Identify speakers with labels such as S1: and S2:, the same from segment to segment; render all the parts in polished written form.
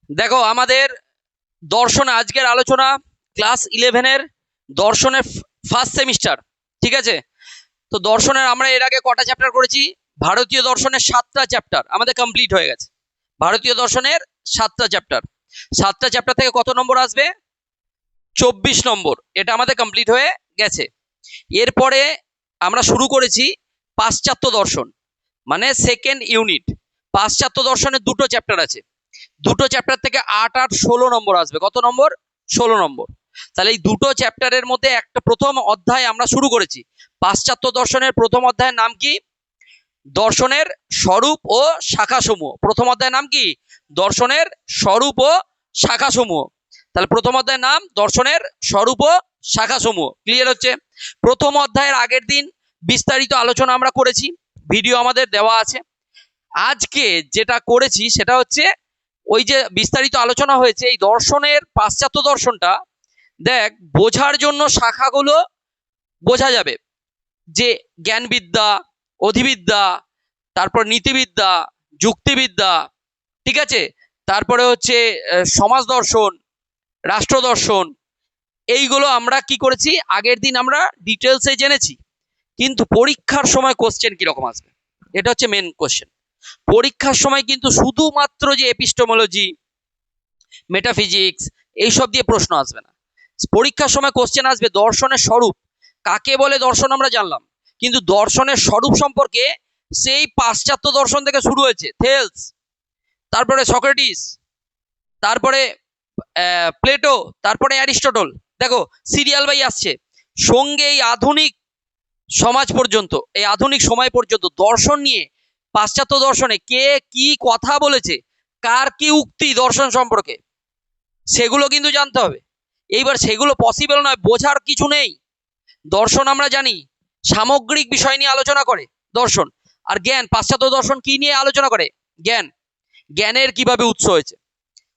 S1: দেখো আমাদের দর্শন আজকের আলোচনা ক্লাস 11-এর দর্শনের ফার্স্ট সেমিস্টার। ঠিক আছে, তো দর্শনের আমরা এর আগে কটা চ্যাপ্টার করেছি? ভারতীয় দর্শনের 7টা চ্যাপ্টার আমাদের কমপ্লিট হয়ে গেছে। ভারতীয় দর্শনের 7টা চ্যাপ্টার, 7টা চ্যাপ্টার থেকে কত নম্বর আসবে? 24 নম্বর। এটা আমাদের কমপ্লিট হয়ে গেছে। এরপরে আমরা শুরু করেছি পাশ্চাত্য দর্শন, মানে সেকেন্ড ইউনিট। পাশ্চাত্য দর্শনের দুটো চ্যাপ্টার আছে, দুটো চ্যাপ্টার থেকে 8 আর 16 নম্বর আসবে। কত নম্বর? 16 নম্বর। তাহলে এই দুটো চ্যাপ্টারের মধ্যে একটা প্রথম অধ্যায় আমরা শুরু করেছি। পাশ্চাত্য দর্শনের প্রথম অধ্যায়ের নাম কি? দর্শনের স্বরূপ ও শাখাসমূহ। প্রথম অধ্যায়ের নাম কি? দর্শনের স্বরূপ ও শাখাসমূহ। তাহলে প্রথম অধ্যায়ের নাম দর্শনের স্বরূপ ও শাখাসমূহ। ক্লিয়ার হচ্ছে? প্রথম অধ্যায়ের আগের দিন বিস্তারিত আলোচনা আমরা করেছি, ভিডিও আমাদের দেওয়া আছে। আজকে যেটা করেছি সেটা হচ্ছে ওই যে বিস্তারিত আলোচনা হয়েছে এই দর্শনের পাশ্চাত্য দর্শনটা, দেখ বোঝার জন্য শাখাগুলো বোঝা যাবে, যে জ্ঞানবিদ্যা, অধিবিদ্যা, তারপর নীতিবিদ্যা, যুক্তিবিদ্যা, ঠিক আছে, তারপরে হচ্ছে সমাজ দর্শন, রাষ্ট্র দর্শন, এইগুলো আমরা কি করেছি আগের দিন আমরা ডিটেলসে জেনেছি। কিন্তু পরীক্ষার সময় কোশ্চেন কিরকম আসবে, এটা হচ্ছে মেন কোশ্চেন। পরীক্ষার সময় কিন্তু শুধুমাত্র যে এপিস্টেমোলজি, মেটাফিজিক্স এইসব দিয়ে প্রশ্ন আসবে না। পরীক্ষার সময় কোশ্চেন আসবে দর্শনের স্বরূপ। কাকে বলে দর্শন আমরা জানলাম, কিন্তু দর্শনের স্বরূপ সম্পর্কে সেই পাশ্চাত্য দর্শন থেকে শুরু হয়েছে, থেলস, তারপরে সক্রেটিস, তারপরে প্লেটো, তারপরে অ্যারিস্টটল। দেখো সিরিয়াল বাই আসছে। সঙ্গে এই আধুনিক সমাজ পর্যন্ত, এই আধুনিক সময় পর্যন্ত দর্শন নিয়ে পাশ্চাত্য দর্শনে কে কি কথা বলেছে, কার কি উক্তি দর্শন সম্পর্কে, সেগুলো কিন্তু জানতে হবে। এইবার সেগুলো পসিবল নয়, বোঝার কিছু নেই। দর্শন আমরা জানি সামগ্রিক বিষয় নিয়ে আলোচনা করে দর্শন। আর জ্ঞান, পাশ্চাত্য দর্শন কি নিয়ে আলোচনা করে? জ্ঞান, জ্ঞানের কিভাবে উৎস হয়েছে,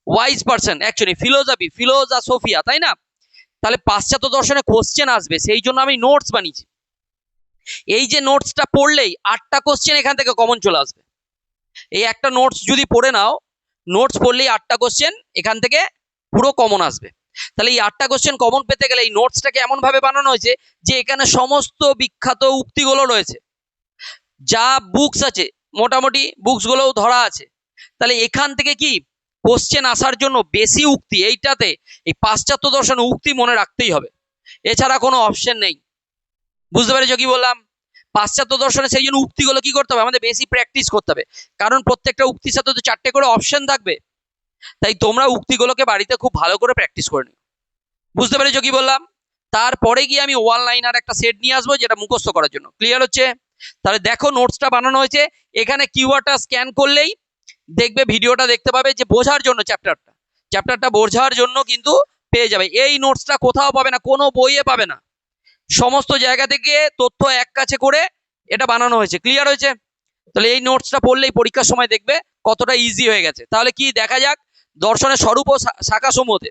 S1: ওয়াইজ পার্সন, অ্যাকচুয়ালি ফিলোসফি, ফিলোসোফিয়া, তাই না? তাহলে পাশ্চাত্য দর্শনে কোশ্চেন আসবে, সেই জন্য আমি নোটস বানিয়েছি। এই যে নোটসটা পড়লেই 8টা কোশ্চেন এখান থেকে কমন চলে আসবে। এই একটা নোটস যদি পড়ে নাও, নোটস পড়লেই 8টা কোশ্চেন এখান থেকে পুরো কমন আসবে। তাহলে এই 8টা কোশ্চেন কমন পেতে গেলে এই নোটসটাকে এমন ভাবে বানানো হয়েছে যে এখানে সমস্ত বিখ্যাত উক্তিগুলো রয়েছে, যা বুকস আছে মোটামুটি বুকসগুলোও ধরা আছে। তাহলে এখান থেকে কি কোশ্চেন আসার জন্য বেশি উক্তি, এইটাতে এই পাশ্চাত্য দর্শন উক্তি মনে রাখতেই হবে, এছাড়া কোনো অপশন নেই। বুঝতে পেরেছো কি বললাম? পাশ্চাত্য দর্শনে সেই জন্য উক্তিগুলো কি করতে হবে, আমাদের বেশি প্র্যাকটিস করতে হবে, কারণ প্রত্যেকটা উক্তির সাথে তো 4টে করে অপশন থাকবে। তাই তোমরা উক্তিগুলোকে বাড়িতে খুব ভালো করে প্র্যাকটিস করে নিও। বুঝতে পেরেছো কি বললাম? তারপরে গিয়ে আমি ওয়ান লাইনার একটা সেট নিয়ে আসবো যেটা মুখস্থ করার জন্য। ক্লিয়ার হচ্ছে? তাহলে দেখো নোটসটা বানানো হয়েছে, এখানে কিওয়ার্ডটা স্ক্যান করলেই দেখবে, ভিডিওটা দেখতে পাবে, যে বোঝার জন্য চ্যাপ্টারটা বোঝার জন্য কিন্তু পেয়ে যাবে। এই নোটসটা কোথাও পাবে না, কোনো বইয়ে পাবে না, সমস্ত জায়গা থেকে তথ্য এক কাছে করে এটা বানানো হয়েছে। ক্লিয়ার হয়েছে? তাহলে এই নোটসটা পড়লেই পরীক্ষার সময় দেখবে কতটা ইজি হয়ে গেছে। তাহলে কি দেখা যাক দর্শনের স্বরূপ ও শাখা সমূহে।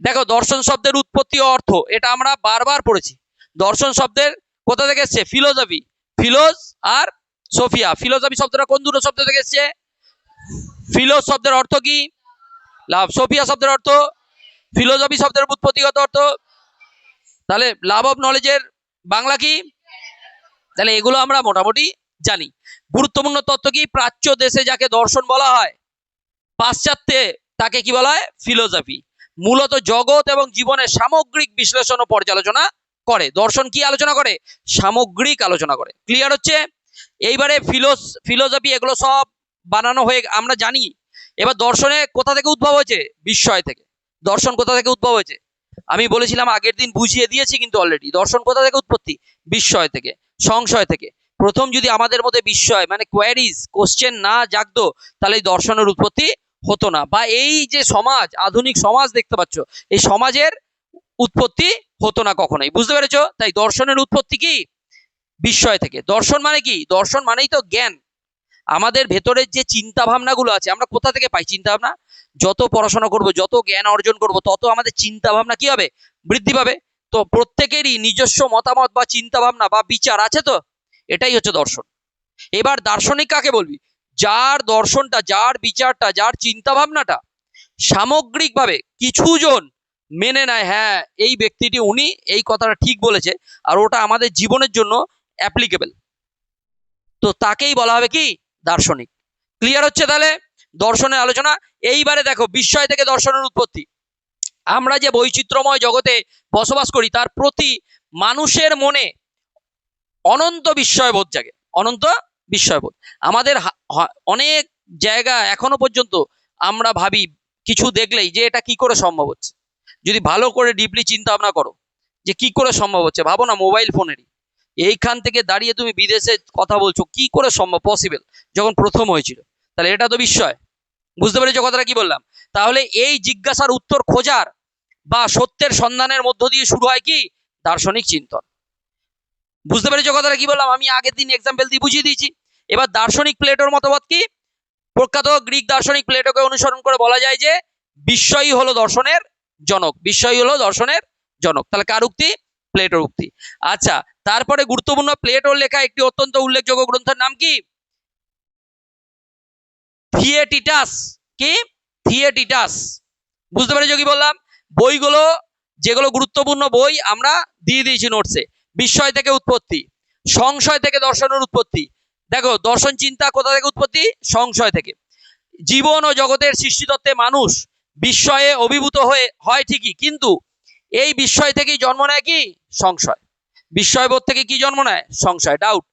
S1: দেখো দর্শন শব্দের উৎপত্তি ও অর্থ, এটা আমরা বারবার পড়েছি। দর্শন শব্দের কোথা থেকে এসছে? ফিলোসফি, ফিলোজ আর সোফিয়া। ফিলোসফি শব্দটা কোন দুটো শব্দ থেকে এসছে? ফিলোজ শব্দের অর্থ কি? লাভ। সোফিয়া শব্দের অর্থ? ফিলোসফি শব্দের উৎপত্তিগত অর্থ। তাহলে লাভ অফ নলেজের বাংলা কি? তাহলে এগুলো আমরা মোটামুটি জানি। গুরুত্বপূর্ণ তথ্য কি? প্রাচ্য দেশে যাকে দর্শন বলা হয়, পাশ্চাত্যে তাকে কি বলা হয়? ফিলোসফি। মূলত জগৎ এবং জীবনের সামগ্রিক বিশ্লেষণ ও পর্যালোচনা করে। দর্শন কি আলোচনা করে? সামগ্রিক আলোচনা করে। ক্লিয়ার হচ্ছে? এইবারে ফিলোসফি এগুলো সব বানানো হয়ে আমরা জানি। এবার দর্শনে কোথা থেকে উদ্ভব হয়েছে? বিস্ময় থেকে। দর্শন কোথা থেকে উদ্ভব হয়েছে? আমি বলেছিলাম আগের দিন, বুঝিয়ে দিয়েছি কিন্তু অলরেডি। দর্শন কোথা থেকে উৎপত্তি? বিস্ময় থেকে, সংশয় থেকে। প্রথম যদি আমাদের মধ্যে বিস্ময় মানে কোয়ারিজ, কোশ্চেন না জাগতো, তাহলে এই দর্শনের উৎপত্তি হতো না। বা এই যে সমাজ, আধুনিক সমাজ দেখতে পাচ্ছ, এই সমাজের উৎপত্তি হতো না কখনোই। বুঝতে পেরেছো? তাই দর্শনের উৎপত্তি কি? বিস্ময় থেকে। দর্শন মানে কি? দর্শন মানেই তো জ্ঞান। আমাদের ভেতরের যে চিন্তা ভাবনাগুলো আছে, আমরা কোথা থেকে পাই চিন্তা ভাবনা? যত পড়াশোনা করব, যত জ্ঞান অর্জন করব, তত আমাদের চিন্তা ভাবনা কি হবে? বৃদ্ধি পাবে। তো প্রত্যেকেরই নিজস্ব মতামত বা চিন্তা ভাবনা বা বিচার আছে, তো এটাই হচ্ছে দর্শন। এবার দার্শনিক কাকে বলবি? যার দর্শনটা, যার বিচারটা, যার চিন্তা ভাবনাটা সামগ্রিকভাবে কিছুজন মেনে নেয়, হ্যাঁ এই ব্যক্তিটি উনি এই কথাটা ঠিক বলেছে আর ওটা আমাদের জীবনের জন্য অ্যাপ্লিকেবল, তো তাকেই বলা হবে কি দার্শনিক। ক্লিয়ার হচ্ছে তাহলে দর্শনের আলোচনা। এইবারে দেখো বিস্ময় থেকে দর্শনের উৎপত্তি। আমরা যে বৈচিত্র্যময় জগতে বসবাস করি তার প্রতি মানুষের মনে অনন্ত বিস্ময়বোধ জাগে, অনন্ত বিস্ময়বোধ। আমাদের অনেক জায়গা এখনো পর্যন্ত আমরা ভাবি কিছু দেখলেই যে এটা কি করে সম্ভব হচ্ছে। যদি ভালো করে ডিপলি চিন্তা ভাবনা করো যে কি করে সম্ভব হচ্ছে, ভাবো না মোবাইল ফোনেরই এইখান থেকে দাঁড়িয়ে তুমি বিদেশে কথা বলছো, কি করে সম্ভব পসিবল যখন প্রথম হয়েছিল, তাহলে এটা তো বিস্ময়। বুঝতে পেরেছো কথাটা কি বললাম? তাহলে এই জিজ্ঞাসার উত্তর খোঁজার বা সত্যের সন্ধানের মধ্য দিয়ে শুরু হয় কি দার্শনিক চিন্তন। বুঝতে পেরেছো কথাটা কি বললাম? আমি আগের দিন এক্সাম্পল দিয়ে বুঝিয়ে দিয়েছি। এবার দার্শনিক প্লেটোর মতবাদ কি? প্রখ্যাত গ্রিক দার্শনিক প্লেটোকে অনুসরণ করে বলা যায় যে বিস্ময়ই হলো দর্শনের জনক, বিস্ময়ই হলো দর্শনের জনক। তাহলে কার উক্তি? প্লেটোর উক্তি। আচ্ছা, তারপরে গুরুত্বপূর্ণ প্লেটোর লেখা একটি অত্যন্ত উল্লেখযোগ্য গ্রন্থের নাম কি? থিয়েটিটাস। কি? থিয়েটিটাস। বুঝতে পেরেছো কি বললাম? বইগুলো যেগুলো গুরুত্বপূর্ণ বই আমরা দিয়ে দিয়েছি নোটসে। বিস্ময় থেকে উৎপত্তি, সংশয় থেকে দর্শনের উৎপত্তি। দেখো দর্শন চিন্তা কোথা থেকে উৎপত্তি? সংশয় থেকে। জীবন ও জগতের সৃষ্টিতত্ত্বে মানুষ বিস্ময়ে অভিভূত হয় ঠিকই, কিন্তু এই বিস্ময় থেকেই জন্ম নেয় কি সংশয়। বিস্ময়বোধ থেকে কি জন্ম নেয়? সংশয়, ডাউট।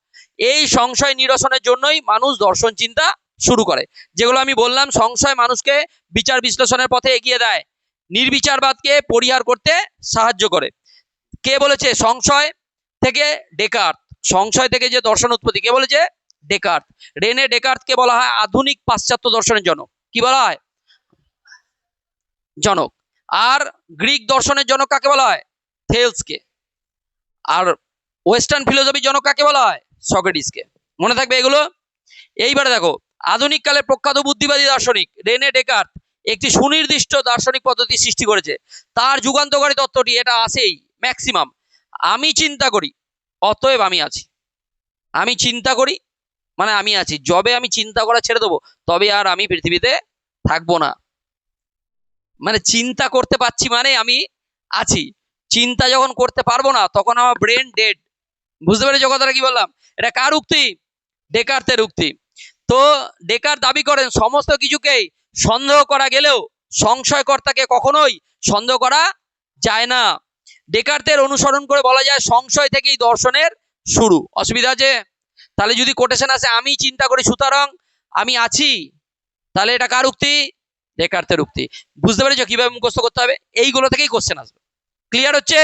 S1: এই সংশয় নিরসনের জন্যই মানুষ দর্শন চিন্তা শুরু করে। যেগুলো আমি বললাম, সংশয় মানুষকে বিচার বিশ্লেষণের পথে এগিয়ে দেয়, নির্বিচারবাদকে পরিহার করতে সাহায্য করে। কে বলেছে? সংশয় থেকে ডেকার্ত। সংশয় থেকে যে দর্শন উৎপত্তি, কে বলেছে? ডেকার্ত। রেনে ডেকার্তকে বলা হয় আধুনিক পাশ্চাত্য দর্শনের জনক। কি বলা হয়? জনক। আর গ্রিক দর্শনের জনক কাকে বলা হয়? থেলসকে। আর ওয়েস্টার্ন ফিলোসফির জনক কাকে বলা হয়? সক্রেটিসকে। মনে থাকবে এগুলো। এইবারে দেখো আধুনিক কালে প্রখ্যাত বুদ্ধিবাদী দার্শনিক রেনে ডেকার্ত একটি সুনির্দিষ্ট দার্শনিক পদ্ধতি সৃষ্টি করেছে। তার যুগান্তকারী তত্ত্বটি এটা আসেই ম্যাক্সিমাম, আমি চিন্তা করি অতএব আমি আছি। আমি চিন্তা করি মানে আমি আছি। যবে আমি চিন্তা করা ছেড়ে দেবো তবে আর আমি পৃথিবীতে থাকবো না। মানে চিন্তা করতে পারছি মানে আমি আছি। চিন্তা যখন করতে পারবো না তখন আমার ব্রেন ডেড। বুঝতে পেরেছো কথাটা কি বললাম? এটা কার উক্তি? ডেকার্তের উক্তি। তো ডেকার্ত দাবি করেন সমস্ত কিছুকেই সন্দেহ করা গেলেও সংশয়কর্তাকে কখনোই সন্দেহ করা যায় না। ডেকার্তের অনুসরণ করে বলা যায় সংশয় থেকেই দর্শনের শুরু। অসুবিধা আছে? তাহলে যদি কোটেশন আসে আমি চিন্তা করি সুতরাং আমি আছি, তাহলে এটা কার উক্তি? ডেকার্তের উক্তি। বুঝতে পেরেছো কিভাবে মুখস্থ করতে হবে? এইগুলো থেকেই কোশ্চেন আসবে। ক্লিয়ার হচ্ছে?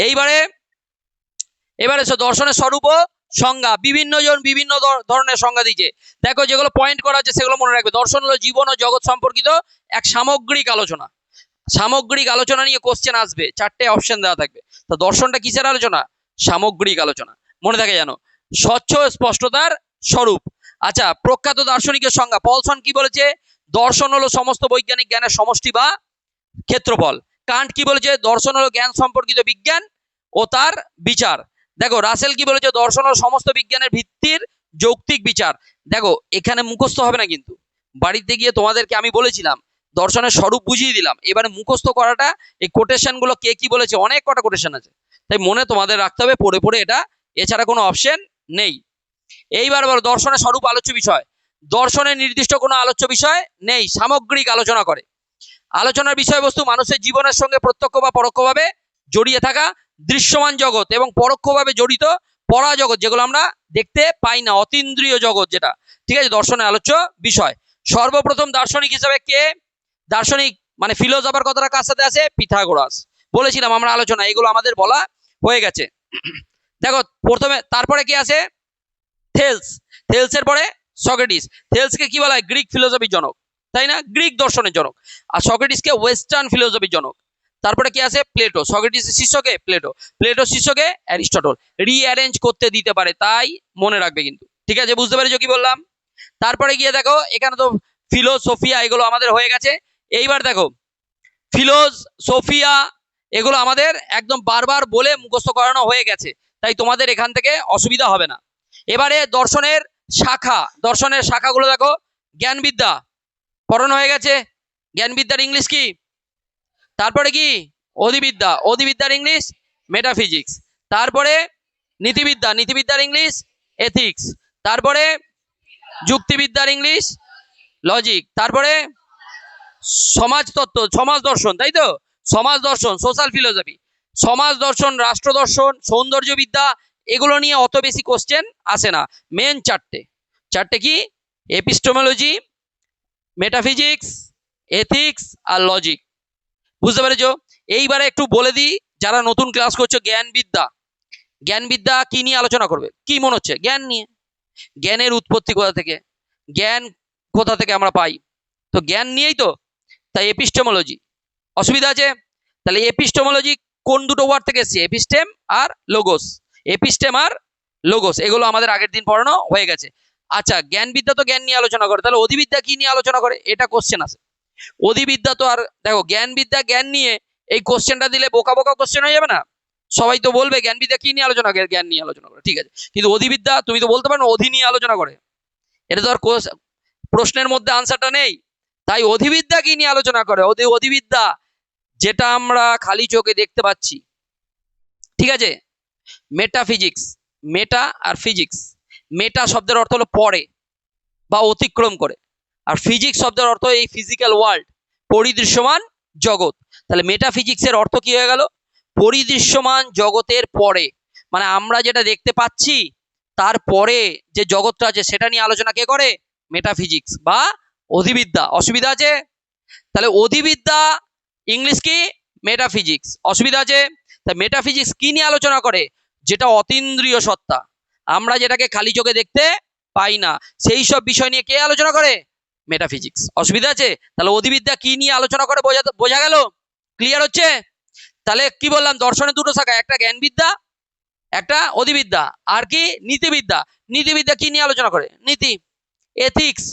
S1: এইবারে দর্শনের স্বরূপ ও সংজ্ঞা। বিভিন্ন জন বিভিন্ন ধরনের সংজ্ঞা দিয়েছে। দেখো যেগুলো পয়েন্ট করা আছে সেগুলো মনে রাখবে। দর্শন হলো জীবন ও জগৎ সম্পর্কিত এক সামগ্রিক আলোচনা। সামগ্রিক আলোচনা নিয়ে কোশ্চেন আসবে, 4টে অপশন দেওয়া থাকবে। তো দর্শনটা কিসের আলোচনা? সামগ্রিক আলোচনা। মনে থাকে জানো, স্বচ্ছ স্পষ্টতার স্বরূপ। আচ্ছা, প্রখ্যাত দার্শনিকের সংজ্ঞা। পলসন কি বলেছে? দর্শন হলো সমস্ত বৈজ্ঞানিক জ্ঞানের সমষ্টি বা ক্ষেত্রফল। কান্ট কি বলেছে? দর্শন হলো জ্ঞান সম্পর্কিত বিজ্ঞান ও তার বিচার। দেখো রাসেল কি বলেছে? দর্শন হলো সমস্ত বিজ্ঞানের ভিত্তির যৌক্তিক বিচার। দেখো এখানে মুখস্থ হবে না, কিন্তু বাড়িতে গিয়ে তোমাদেরকে আমি বলেছিলাম দর্শনের স্বরূপ বুঝিয়ে দিলাম। এবারে মুখস্থ করাটা, এই কোটেশন গুলো কে কি বলেছে, অনেক কটা কোটেশন আছে, তাই মনে তোমাদের রাখতে হবে পড়ে পড়ে এটা, এছাড়া কোনো অপশন নেই। এইবার বলো দর্শনের স্বরূপ আলোচ্য বিষয়। দর্শনের নির্দিষ্ট কোনো আলোচ্য বিষয় নেই, সামগ্রিক আলোচনা করে। আলোচনার বিষয়বস্তু মানুষের জীবনের সঙ্গে প্রত্যক্ষ বা পরোক্ষভাবে জড়িয়ে থাকা দৃশ্যমান জগৎ এবং পরোক্ষভাবে জড়িত পরা জগৎ, যেগুলো আমরা দেখতে পাই না, অতীন্দ্রিয় জগৎ যেটা, ঠিক আছে, দর্শনের আলোচ্য বিষয়। সর্বপ্রথম দার্শনিক হিসেবে কে? দার্শনিক মানে ফিলোসফার কথাটা কার সাথে আছে? পিথাগোরাস। বলেছিলাম আমরা আলোচনা, এগুলো আমাদের বলা হয়ে গেছে। দেখো প্রথমে, তারপরে কি আছে? থেলস। থেলসের পরে সক্রেটিস। থেলসকে কি বলা হয়? গ্রিক ফিলোসফির জনক, তাই না? গ্রিক দর্শনের জনক। আর সক্রেটিসকে ওয়েস্টার্ন ফিলোসফির জনক। তারপরে কি আছে? প্লেটো। সক্রেটিসের শিষ্যকে প্লেটো, প্লেটোর শিষ্যকে অ্যারিস্টটল। রিঅ্যারেঞ্জ করতে দিতে পারে, তাই মনে রাখবে কিন্তু, ঠিক আছে? বুঝতে পেরেছো কি বললাম? তারপরে গিয়ে দেখো এখানে তো ফিলোসোফিয়া এগুলো আমাদের হয়ে গেছে। এইবার দেখো ফিলোসোফিয়া এগুলো আমাদের একদম বারবার বলে মুখস্থ করানো হয়ে গেছে, তাই তোমাদের এখান থেকে অসুবিধা হবে না। এবারে দর্শনের শাখা, দর্শনের শাখাগুলো দেখো। জ্ঞানবিদ্যা পড়ানো হয়ে গেছে, জ্ঞানবিদ্যার ইংলিশ কি? তারপরে কি? অধিবিদ্যা, অধিবিদ্যার ইংলিশ মেটাফিজিক্স। তারপরে নীতিবিদ্যা, নীতিবিদ্যার ইংলিশ এথিক্স। তারপরে যুক্তিবিদ্যার ইংলিশ লজিক। তারপরে সমাজতত্ত্ব, সমাজ দর্শন, তাই তো? সমাজ দর্শন, সোশ্যাল ফিলোসফি। সমাজ দর্শন, রাষ্ট্র দর্শন, সৌন্দর্যবিদ্যা, এগুলো নিয়ে অত বেশি কোশ্চেন আসে না। মেন চারটে, চারটে কি? এপিস্টেমোলজি, মেটাফিজিক্স, এথিক্স আর লজিক। বুঝতে পেরেছো? এইবারে একটু বলে দিই, যারা নতুন ক্লাস করছো, জ্ঞানবিদ্যা, জ্ঞানবিদ্যা কি নিয়ে আলোচনা করবে? কি মনে হচ্ছে? জ্ঞান নিয়ে। জ্ঞানের উৎপত্তি কোথা থেকে, জ্ঞান কোথা থেকে আমরা পাই, তো জ্ঞান নিয়েই তো। তাই এপিস্টেমোলজি। অসুবিধা আছে? তাহলে এপিস্টেমোলজি কোন দুটো ওয়ার্ড থেকে এসছে? এপিস্টেম আর লোগোস। এপিস্টেম আর লোগোস, এগুলো আমাদের আগের দিন পড়ানো হয়ে গেছে। আচ্ছা, জ্ঞানবিদ্যা তো জ্ঞান নিয়ে আলোচনা করে, তাহলে অধিবিদ্যা কি নিয়ে আলোচনা করে? এটা কোশ্চেন আছে। অধিবিদ্যা তো আর দেখো, জ্ঞানবিদ্যা জ্ঞান নিয়ে, এই কোশ্চেনটা দিলে বোকা বোকা কোশ্চেন হয়ে যাবে না? সবাই তো বলবে জ্ঞানবিদ্যা কি নিয়ে আলোচনা করে? জ্ঞান নিয়ে আলোচনা করে, ঠিক আছে। কিন্তু অধিবিদ্যা তুমি তো বলতে পারো না অধি নিয়ে আলোচনা করে, এটা তো আর প্রশ্নের মধ্যে আনসারটা নেই। তাই অধিবিদ্যা কি নিয়ে আলোচনা করে? অধিবিদ্যা যেটা আমরা খালি চোখে দেখতে পাচ্ছি, ঠিক আছে। মেটাফিজিক্স, মেটা আর ফিজিক্স। মেটা শব্দের অর্থ হলো পরে বা অতিক্রম করে, আর ফিজিক্স শব্দের অর্থ এই ফিজিক্যাল ওয়ার্ল্ড, পরিদৃশ্যমান জগৎ। তাহলে মেটাফিজিক্সের অর্থ কি হয়ে গেল? পরিদৃশ্যমান জগতের পরে, মানে আমরা যেটা দেখতে পাচ্ছি তারপরে যে জগৎটা আছে সেটা নিয়ে আলোচনা কে করে? মেটাফিজিক্স বা অধিবিদ্যা। অসুবিধা আছে? তাহলে অধিবিদ্যা ইংলিশ কি? মেটাফিজিক্স। অসুবিধা আছে? তা মেটাফিজিক্স কি নিয়ে আলোচনা করে? যেটা অতীন্দ্রিয় সত্তা, আমরা যেটাকে খালি চোখে দেখতে পাই না, সেই সব বিষয় নিয়ে কে আলোচনা করে? মেটাফিজিক্স। অসুবিধা আছে? তাহলে অধিবিদ্যা কি নিয়ে আলোচনা করে, বোঝা গেল? ক্লিয়ার হচ্ছে? তাহলে কি বললাম, দর্শনের দুটো শাখা, একটা জ্ঞানবিদ্যা, একটা অধিবিদ্যা। আর কি? নীতিবিদ্যা। নীতিবিদ্যা কি নিয়ে আলোচনা করে? নীতি। এথিক্স,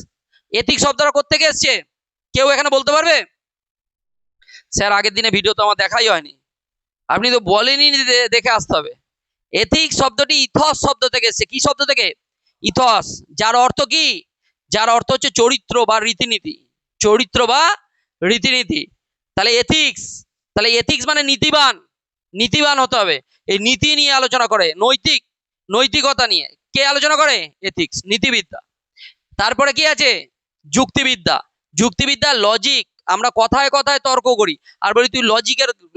S1: এথিক্স শব্দটা কোত্থেকে এসছে? কেউ এখানে বলতে পারবে? স্যার আগের দিনে ভিডিও তো আমার দেখাই হয়নি, আপনি তো বলেনি, দেখে আসতে হবে। এথিক্স শব্দটি ইথস শব্দ থেকে এসছে। কি শব্দ থেকে? ইথস। যার অর্থ কি? যার অর্থ হচ্ছে চরিত্র বা রীতিনীতি, চরিত্র বা রীতিনীতি। তাহলে এথিক্স, তাহলে এথিক্স মানে নীতিবান, নীতিবান হতে হবে। এই নীতি নিয়ে আলোচনা করে, নৈতিক, নৈতিকতা নিয়ে কে আলোচনা করে? এথিক্স, নীতিবিদ্যা। তারপরে কি আছে? যুক্তিবিদ্যা। যুক্তিবিদ্যা লজিক, আমরা কথায় কথায় তর্ক করি আর বলি তুই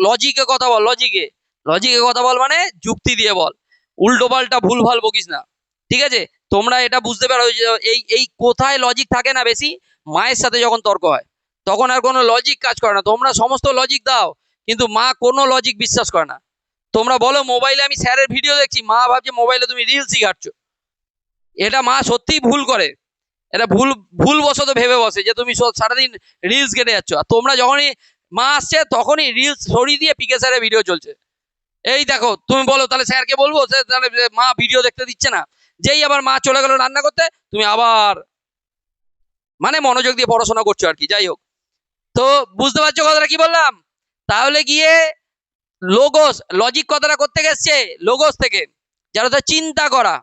S1: লজিকে কথা বল, লজিকে, লজিকে কথা বল মানে যুক্তি দিয়ে বল, উল্টো পাল্টা ভুলভাল বকিস না, ঠিক আছে। তোমরা এটা বুঝতে পারো যে এই এই কোথায় লজিক থাকে না বেশি? মায়ের সাথে যখন তর্ক হয় তখন আর কোনো লজিক কাজ করে না। তোমরা সমস্ত লজিক দাও কিন্তু মা কোনো লজিক বিশ্বাস করে না। তোমরা বলো মোবাইলে আমি স্যারের ভিডিও দেখছি, মা ভাবছে মোবাইলে তুমি রিলসই ঘাটছো। এটা মা সত্যিই ভুল করে, এটা ভুল, ভুলবশত ভেবে বসে যে তুমি সারাদিন রিলস কেটে যাচ্ছ। আর তোমরা যখনই মা আসছে তখনই রিলস সরিয়ে দিয়ে পিকে স্যারের ভিডিও চলছে। এই দেখো, তুমি বলো তাহলে স্যারকে বলবো, তাহলে মা ভিডিও দেখতে দিচ্ছে না। যেই আবার মা চলে গেল রান্না করতে, তুমি আবার মানে মনোযোগ দিয়ে পড়াশোনা করছো আর কি। যাই হোক, তো বুঝতে পারছো কথাটা কি বললাম? তাহলে গিয়ে লোগোস, লজিক কথাটা কোত্থেকে এসছে? লোগোস থেকে, যারা তো চিন্তা করা,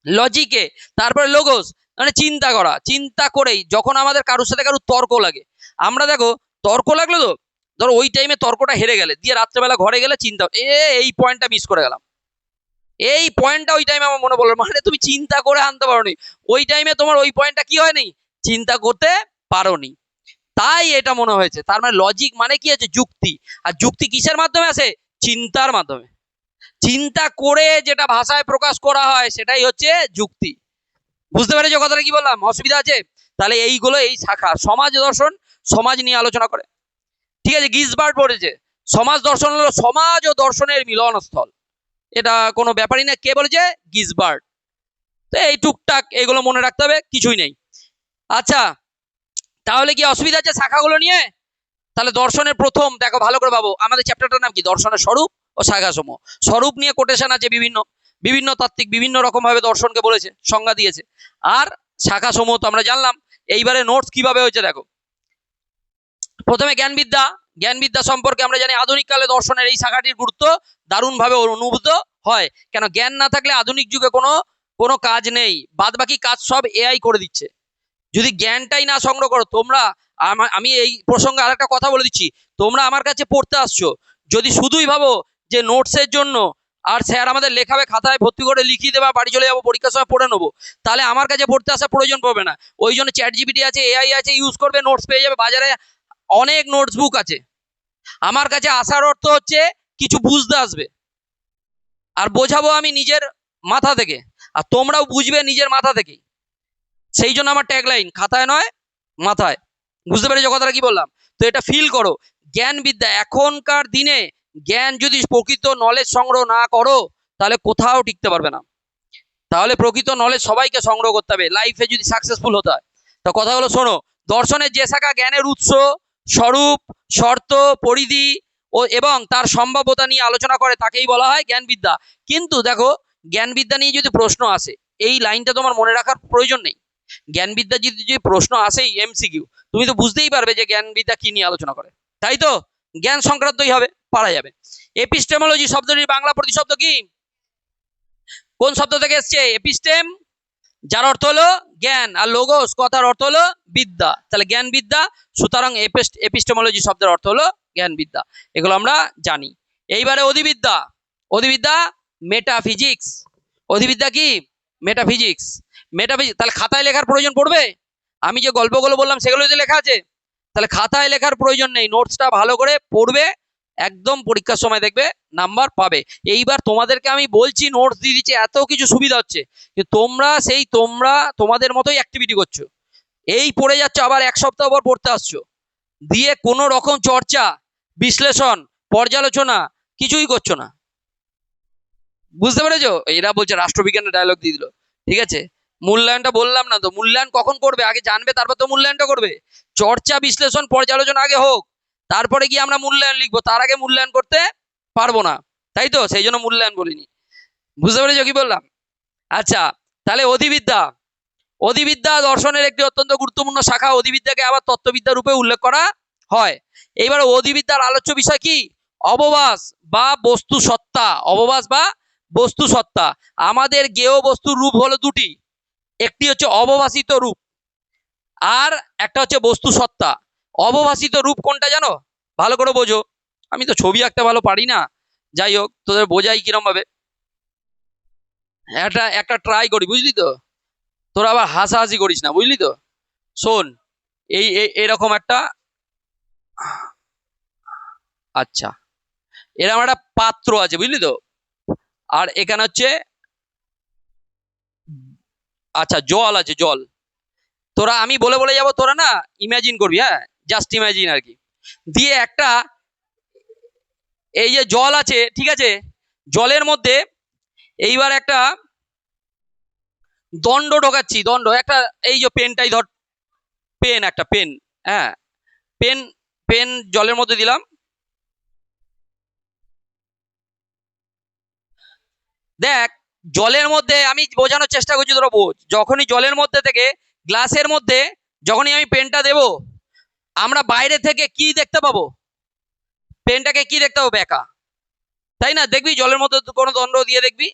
S1: লজিকে। তারপরে লোগোস মানে চিন্তা করা, চিন্তা করেই যখন আমাদের কারোর সাথে কারোর তর্ক লাগে, আমরা দেখো তর্ক লাগলো তো, ধরো ওই টাইমে তর্কটা হেরে গেলে, দিয়ে রাত্রেবেলা ঘরে গেলে চিন্তা, এই পয়েন্টটা মিস করে গেলাম, এই পয়েন্টটা ওই টাইমে আমার মনে পড়লো, মানে তুমি চিন্তা করে আনতে পারোনি ওই টাইমে, তোমার ওই পয়েন্টটা কি হয়নি? চিন্তা করতে পারোনি, তাই এটা মনে হয়েছে। তার মানে লজিক মানে কি আছে? যুক্তি। আর যুক্তি কিসের মাধ্যমে আসে? চিন্তার মাধ্যমে। চিন্তা করে যেটা ভাষায় প্রকাশ করা হয় সেটাই হচ্ছে যুক্তি। বুঝতে পেরেছো কথাটা কি বললাম? অসুবিধা আছে? তাহলে এইগুলো এই শাখা। সমাজ দর্শন সমাজ নিয়ে আলোচনা করে, ঠিক আছে। গিসবার্ট বলেছে সমাজ দর্শন হলো সমাজ ও দর্শনের মিলনস্থল, এটা কোনো ব্যাপারই না। কে বলেছে? গিসবার্ট। তো এই টুকটাক এগুলো মনে রাখতে হবে, কিছুই নেই। আচ্ছা, তাহলে কি অসুবিধা আছে শাখাগুলো নিয়ে? তাহলে দর্শনের প্রথম দেখো, ভালো করে ভাবো, আমাদের চ্যাপ্টারটার নাম কি? দর্শনের স্বরূপ ও শাখাসমূহ। স্বরূপ নিয়ে কোটেশন আছে, বিভিন্ন বিভিন্ন তাত্ত্বিক বিভিন্ন রকম ভাবে দর্শনকে বলেছে, সংজ্ঞা দিয়েছে। আর শাখাসমূহ তো আমরা জানলাম। এইবারে নোটস কিভাবে হয়েছে দেখো। প্রথমে জ্ঞানবিদ্যা। জ্ঞানবিদ্যা সম্পর্কে আমরা জানি আধুনিক কালে দর্শনের এই শাখাটির গুরুত্ব দারুণভাবে অনুভূত হয়। কেন? জ্ঞান না থাকলে আধুনিক যুগে কোনো কোনো কাজ নেই, বাদ বাকি কাজ সব এআই করে দিচ্ছে। যদি জ্ঞানটাই না সংগ্রহ করো তোমরা, আমি এই প্রসঙ্গে আরেকটা কথা বলে দিচ্ছি, তোমরা আমার কাছে পড়তে আসছো, যদি শুধুই ভাবো যে নোটসের জন্য আর স্যার আমাদের লেখাবে খাতায় ভর্তি করে লিখিয়ে দেবে বাড়ি চলে যাবো পরীক্ষার সময় পড়ে নেবো, তাহলে আমার কাছে পড়তে আসার প্রয়োজন পড়বে না। ওই জন্য চ্যাট জিপিটি আছে, এআই আছে, ইউজ করবে, নোটস পেয়ে যাবে, বাজারে অনেক নোটস বুক আছে। আমার কাছে আসার অর্থ হচ্ছে কিছু বুঝতে আসবে, আর বোঝাবো আমি নিজের মাথা থেকে, আর তোমরাও বুঝবে নিজের মাথা থেকেই। সেই জন্য আমার ট্যাগলাইন খাতায় নয় মাথায়। বুঝতে পেরেছো কথাটা কি বললাম? তো এটা ফিল করো, জ্ঞান বিদ্যা এখনকার দিনে জ্ঞান যদি প্রকৃত নলেজ সংগ্রহ না করো তাহলে কোথাও টিকতে পারবে না। তাহলে প্রকৃত নলেজ সবাইকে সংগ্রহ করতে হবে লাইফে যদি সাকসেসফুল হতে হয়। তো কথা হলো শোনো, দর্শনের যে শাখা জ্ঞানের উৎস, স্বরূপ, শর্ত, পরিধি এবং তার সম্ভাব্যতা নিয়ে আলোচনা করে তাকেই বলা হয় জ্ঞানবিদ্যা। কিন্তু দেখো, জ্ঞানবিদ্যা নিয়ে যদি প্রশ্ন আসে, এই লাইনটা তোমার মনে রাখার প্রয়োজন নেই। জ্ঞানবিদ্যা যদি প্রশ্ন আসেই এমসিকিউ, তুমি তো বুঝতেই পারবে যে জ্ঞানবিদ্যা কি নিয়ে আলোচনা করে, তাই তো? জ্ঞান সংক্রান্তই হবে, পারা যাবে। এপিস্টেমোলজি শব্দটির বাংলা প্রতিশব্দ কি? কোন শব্দ থেকে এসছে? এপিস্টেম, যার অর্থ হলো জ্ঞান, আর লোগোস কথার অর্থ হলো বিদ্যা, তাহলে জ্ঞান বিদ্যা। সুতরাং এপিস্টেমোলজি শব্দের অর্থ হলো জ্ঞান বিদ্যা, এগুলো আমরা জানি। এইবারে অধিবিদ্যা। অধিবিদ্যা মেটাফিজিক্স। অধিবিদ্যা কি? মেটাফিজিক্স। মেটাফিজিক্স তাহলে খাতায় লেখার প্রয়োজন পড়বে? আমি যে গল্পগুলো বললাম সেগুলো যদি লেখা আছে, তাহলে খাতায় লেখার প্রয়োজন নেই, নোটসটা ভালো করে পড়বে, একদম পরীক্ষার সময় দেখবে নাম্বার পাবে। এইবার তোমাদেরকে আমি বলছি, নোটস দিয়ে দিচ্ছি, এত কিছু সুবিধা হচ্ছে, তোমরা তোমাদের মতোই অ্যাক্টিভিটি করছো, এই পড়ে যাচ্ছ, আবার এক সপ্তাহ পর পড়তে আসছো, দিয়ে কোনো রকম চর্চা, বিশ্লেষণ, পর্যালোচনা কিছুই করছো না। বুঝতে পেরেছো? এরা বলছে রাষ্ট্রবিজ্ঞানের ডায়লগ দিয়ে দিল, ঠিক আছে, মূল্যায়নটা বললাম না তো, মূল্যায়ন কখন করবে? আগে জানবে, তারপর তো মূল্যায়নটা করবে। চর্চা, বিশ্লেষণ, পর্যালোচনা আগে হোক, তারপরে গিয়ে আমরা মূল্যায়ন লিখবো, তার আগে মূল্যায়ন করতে পারবো না, তাই তো? সেই জন্য মূল্যায়ন বলিনি। বুঝতে পেরেছো কি বললাম? আচ্ছা, তাহলে অধিবিদ্যা। অধিবিদ্যা দর্শনের একটি অত্যন্ত গুরুত্বপূর্ণ শাখা। অধিবিদ্যাকে আবার তত্ত্ববিদ্যা রূপে উল্লেখ করা হয়। এইবার অধিবিদ্যার আলোচ্য বিষয় কি? অবভাস বা বস্তু সত্তা। অবভাস বা বস্তু সত্তা। আমাদের জ্ঞেয় বস্তুর রূপ হলো দুটি, একটি হচ্ছে অবভাসিত রূপ, আর একটা হচ্ছে বস্তু সত্তা। অবভাসিত রূপ কোনটা জানো? ভালো করে বোঝো, আমি তো ছবি আঁকতে ভালো পারি না, যাই হোক তোদের বোঝাই কিরম ভাবে, একটা ট্রাই করি, বুঝলি তো? তোরা আবার হাসাহাসি করিস না, বুঝলি তো? শোন, এরকম একটা, আচ্ছা, এরকম একটা পাত্র আছে, বুঝলি তো? আর এখানে হচ্ছে, আচ্ছা, জল আছে, জল। তোরা আমি বলে বলে যাবো, তোরা না ইমাজিন করবি, হ্যাঁ, জাস্ট ইমাজিন আর কি। দিয়ে একটা, এই যে জল আছে, ঠিক আছে, জলের মধ্যে এইবার একটা দণ্ড ঢোকাচ্ছি, দণ্ড একটা, এই যে পেনটাই ধর, পেন, একটা পেন, হ্যাঁ, পেন, পেন জলের মধ্যে দিলাম। দেখ, জলের মধ্যে আমি বোঝানোর চেষ্টা করছি, তোরা বোঝ। যখনই জলের মধ্যে থেকে গ্লাসের মধ্যে যখনই আমি পেনটা দেব, আমরা বাইরে থেকে কি দেখতে পাবো? পেনটাকে কি দেখতে পাবো? বেঁকা, তাই না? দেখবি জলের মধ্যে কোনো দণ্ড দিয়ে দেখবি,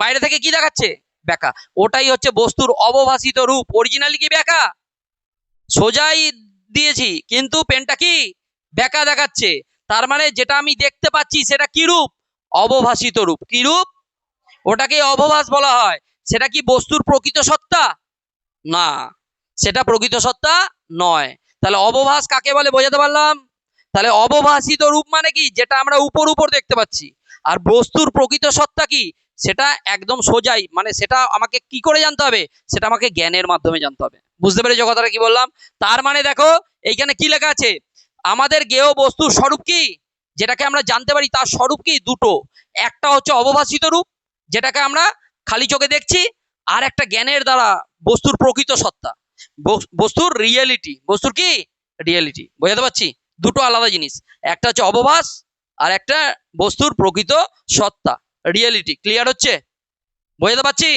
S1: বাইরে থেকে কি দেখাচ্ছে? বেঁকা। ওটাই হচ্ছে বস্তুর অবভাসিত রূপ। অরিজিনালি কি বেঁকা? সোজাই দিয়েছি, কিন্তু পেনটা কি বেঁকা দেখাচ্ছে। তার মানে যেটা আমি দেখতে পাচ্ছি সেটা কি রূপ? অবভাসিত রূপ। কি রূপ? ওটাকে অবভাস বলা হয়। সেটা কি বস্তুর প্রকৃত সত্তা? না, সেটা প্রকৃত সত্তা নয়। তাহলে অবভাস কাকে বলে বোঝাতে পারলাম? তাহলে অবভাসিত রূপ মানে কি? যেটা আমরা উপর উপর দেখতে পাচ্ছি। আর বস্তুর প্রকৃত সত্তা কি? সেটা একদম সোজাই, মানে সেটা আমাকে কি করে জানতে হবে? সেটা আমাকে জ্ঞানের মাধ্যমে জানতে হবে। বুঝতে পেরেছো কথাটা কি বললাম? তার মানে দেখো, এইখানে কি লেখা আছে? আমাদের জ্ঞেয় বস্তুর স্বরূপ কি, যেটাকে আমরা জানতে পারি, তার স্বরূপ কি? দুটো। একটা হচ্ছে অবভাসিত রূপ, যেটাকে আমরা খালি চোখে দেখছি, আর একটা জ্ঞানের দ্বারা বস্তুর প্রকৃত সত্তা, বস্তুর রিয়েলিটি। বস্তুর কি? রিয়েলিটি। বোঝাতে পারছি? দুটো আলাদা জিনিস, একটা হচ্ছে অবভাস, আর একটা বস্তুর প্রকৃত সত্তা, রিয়েলিটি। ক্লিয়ার হচ্ছে? বোঝাতে পারছি?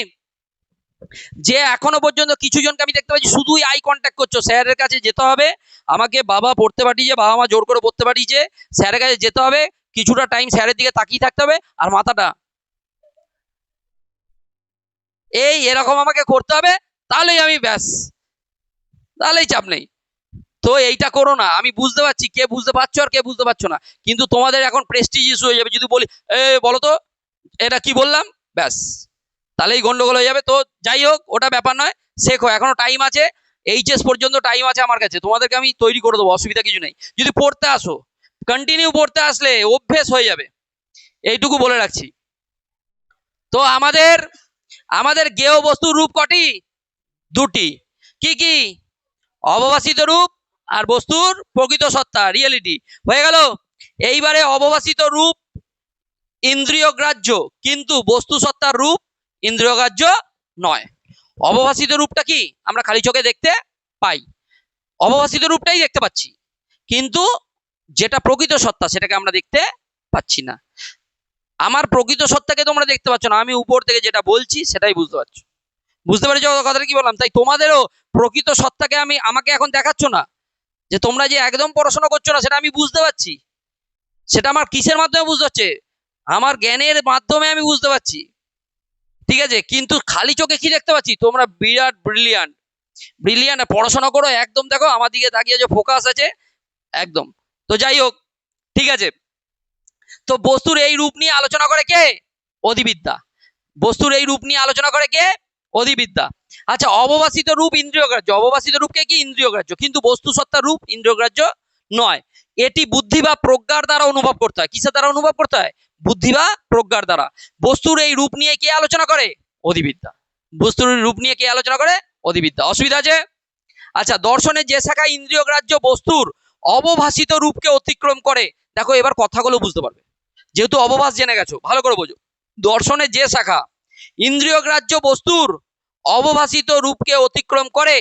S1: যে এখনো পর্যন্ত কিছু জনকে আমি দেখতে পাচ্ছি শুধুই আই কন্ট্যাক্ট করছো, স্যারের কাছে যেতে হবে আমাকে, বাবা পড়তে পাঠিয়েছে, বাবা মা জোর করে পড়তে পাঠিয়েছে, স্যারের কাছে যেতে হবে, কিছুটা টাইম স্যারের দিকে তাকিয়ে থাকতে হবে, আর মাথাটা এই এরকম আমাকে করতে হবে, তাহলেই আমি ব্যাস, তাহলেই চাপ নেই। তো এইটা করো না, আমি বুঝতে পারছি কে বুঝতে পারছো আর কে বুঝতে পারছো না, কিন্তু তোমাদের এখন প্রেস্টিজ ইস্যু হয়ে যাবে যদি বলি বলো তো এটা কি বললাম, ব্যাস তাহলেই গন্ডগোল হয়ে যাবে। তো যাই হোক, ওটা ব্যাপার নয়, শেখো, এখনো টাইম আছে, এইচএস পর্যন্ত টাইম আছে আমার কাছে, তোমাদেরকে আমি তৈরি করে দেবো, অসুবিধা কিছু নেই। যদি পড়তে আসো, কন্টিনিউ পড়তে আসলে অভ্যেস হয়ে যাবে, এইটুকু বলে রাখছি। তো আমাদের আমাদের জ্ঞেয় বস্তুর রূপ কটি? দুটি। কি কি? অবভাসিত রূপ আর বস্তুর প্রকৃত সত্তা, রিয়েলিটি, হয়ে গেল। এইবারে অবভাসিত রূপ ইন্দ্রিয় গ্রাহ্য, কিন্তু বস্তু সত্তার রূপ ইন্দ্রিয় গ্রাহ্য নয়। অবভাসিত রূপটা কি? আমরা খালি চোখে দেখতে পাই, অবভাসিত রূপটাই দেখতে পাচ্ছি, কিন্তু যেটা প্রকৃত সত্তা সেটাকে আমরা দেখতে পাচ্ছি না। আমার প্রকৃত সত্তাকে তোমরা দেখতে পাচ্ছ না, আমি উপর থেকে যেটা বলছি সেটাই বুঝতে পারছো। বুঝতে পেরেছো কথাটা কি বললাম? তাই তোমাদেরও প্রকৃত সত্তাকে আমাকে এখন দেখাচ্ছ না, যে তোমরা যে একদম পড়াশোনা করছো না সেটা আমি বুঝতে পারছি, সেটা আমার কিসের মাধ্যমে বুঝতে হচ্ছে? আমার জ্ঞানের মাধ্যমে আমি বুঝতে পারছি, ঠিক আছে? কিন্তু খালি চোখে কি দেখতে পাচ্ছি? তোমরা বিরাট ব্রিলিয়ান্ট, ব্রিলিয়ান্ট, পড়াশোনা করো একদম, দেখো আমার দিকে তাকিয়ে যে ফোকাস আছে একদম। তো যাই হোক, ঠিক আছে। তো বস্তুর এই রূপ নিয়ে আলোচনা করে কে? অধিবিদ্যা। বস্তুর এই রূপ নিয়ে আলোচনা করে কে? অধিবিদ্যা। আচ্ছা, অবভাসিত রূপ ইন্দ্রিয় গ্রাহ্য, অবভাসিত রূপকে কি? ইন্দ্রিয় গ্রাহ্য, কিন্তু বস্তু সত্তার রূপ ইন্দ্রিয় গ্রাহ্য নয়। এটি বুদ্ধি বা প্রজ্ঞার দ্বারা অনুভব করতে হয়। কিসের দ্বারা অনুভব করতে হয়? বুদ্ধি বা প্রজ্ঞার দ্বারা। বস্তুর এই রূপ নিয়ে কে আলোচনা করে? অধিবিদ্যা। বস্তুর রূপ নিয়ে কে আলোচনা করে? অধিবিদ্যা। অসুবিধা আছে? আচ্ছা, দর্শনের যে শাখা ইন্দ্রিয় গ্রাহ্য বস্তুর অবভাসিত রূপকে অতিক্রম করে, দেখো এবার কথাগুলো বুঝতে পারবে, যেহেতু অবভাস জেনে গেছো, ভালো করে বোঝো। দর্শনের যে শাখা ইন্দ্রিয় গ্রাহ্য বস্তুর অবভাসিত রূপকে অতিক্রম করে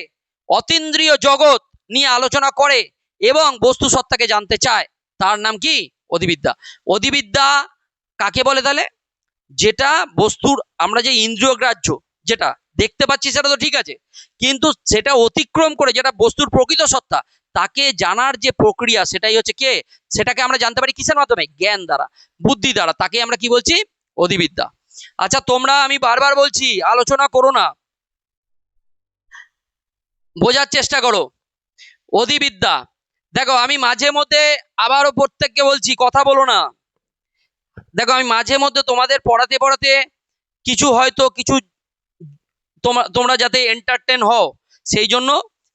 S1: অতীন্দ্রিয় জগৎ নিয়ে আলোচনা করে এবং বস্তু সত্তাকে জানতে চায়, তার নাম কি? অধিবিদ্যা। অধিবিদ্যা কাকে বলে তাহলে? যেটা বস্তুর, আমরা যে ইন্দ্রিয় গ্রাহ্য যেটা দেখতে পাচ্ছি সেটা তো ঠিক আছে, কিন্তু সেটা অতিক্রম করে যেটা বস্তুর প্রকৃত সত্তা, তাকে জানার যে প্রক্রিয়া সেটাই হচ্ছে কে? সেটাকে আমরা জানতে পারি কিসের মাধ্যমে? জ্ঞান দ্বারা, বুদ্ধি দ্বারা, তাকে আমরা কি বলছি? অধিবিদ্যা। আচ্ছা, তোমরা, আমি বারবার বলছি আলোচনা করো না, বোঝার চেষ্টা করো। অধিবিদ্যা, দেখো আমি মাঝে মধ্যে আবারও প্রত্যেককে বলছি কথা বলো না। দেখো আমি মাঝে মধ্যে তোমাদের পড়াতে পড়াতে কিছু হয়তো কিছু তোমরা যাতে এন্টারটেন হও সেই জন্য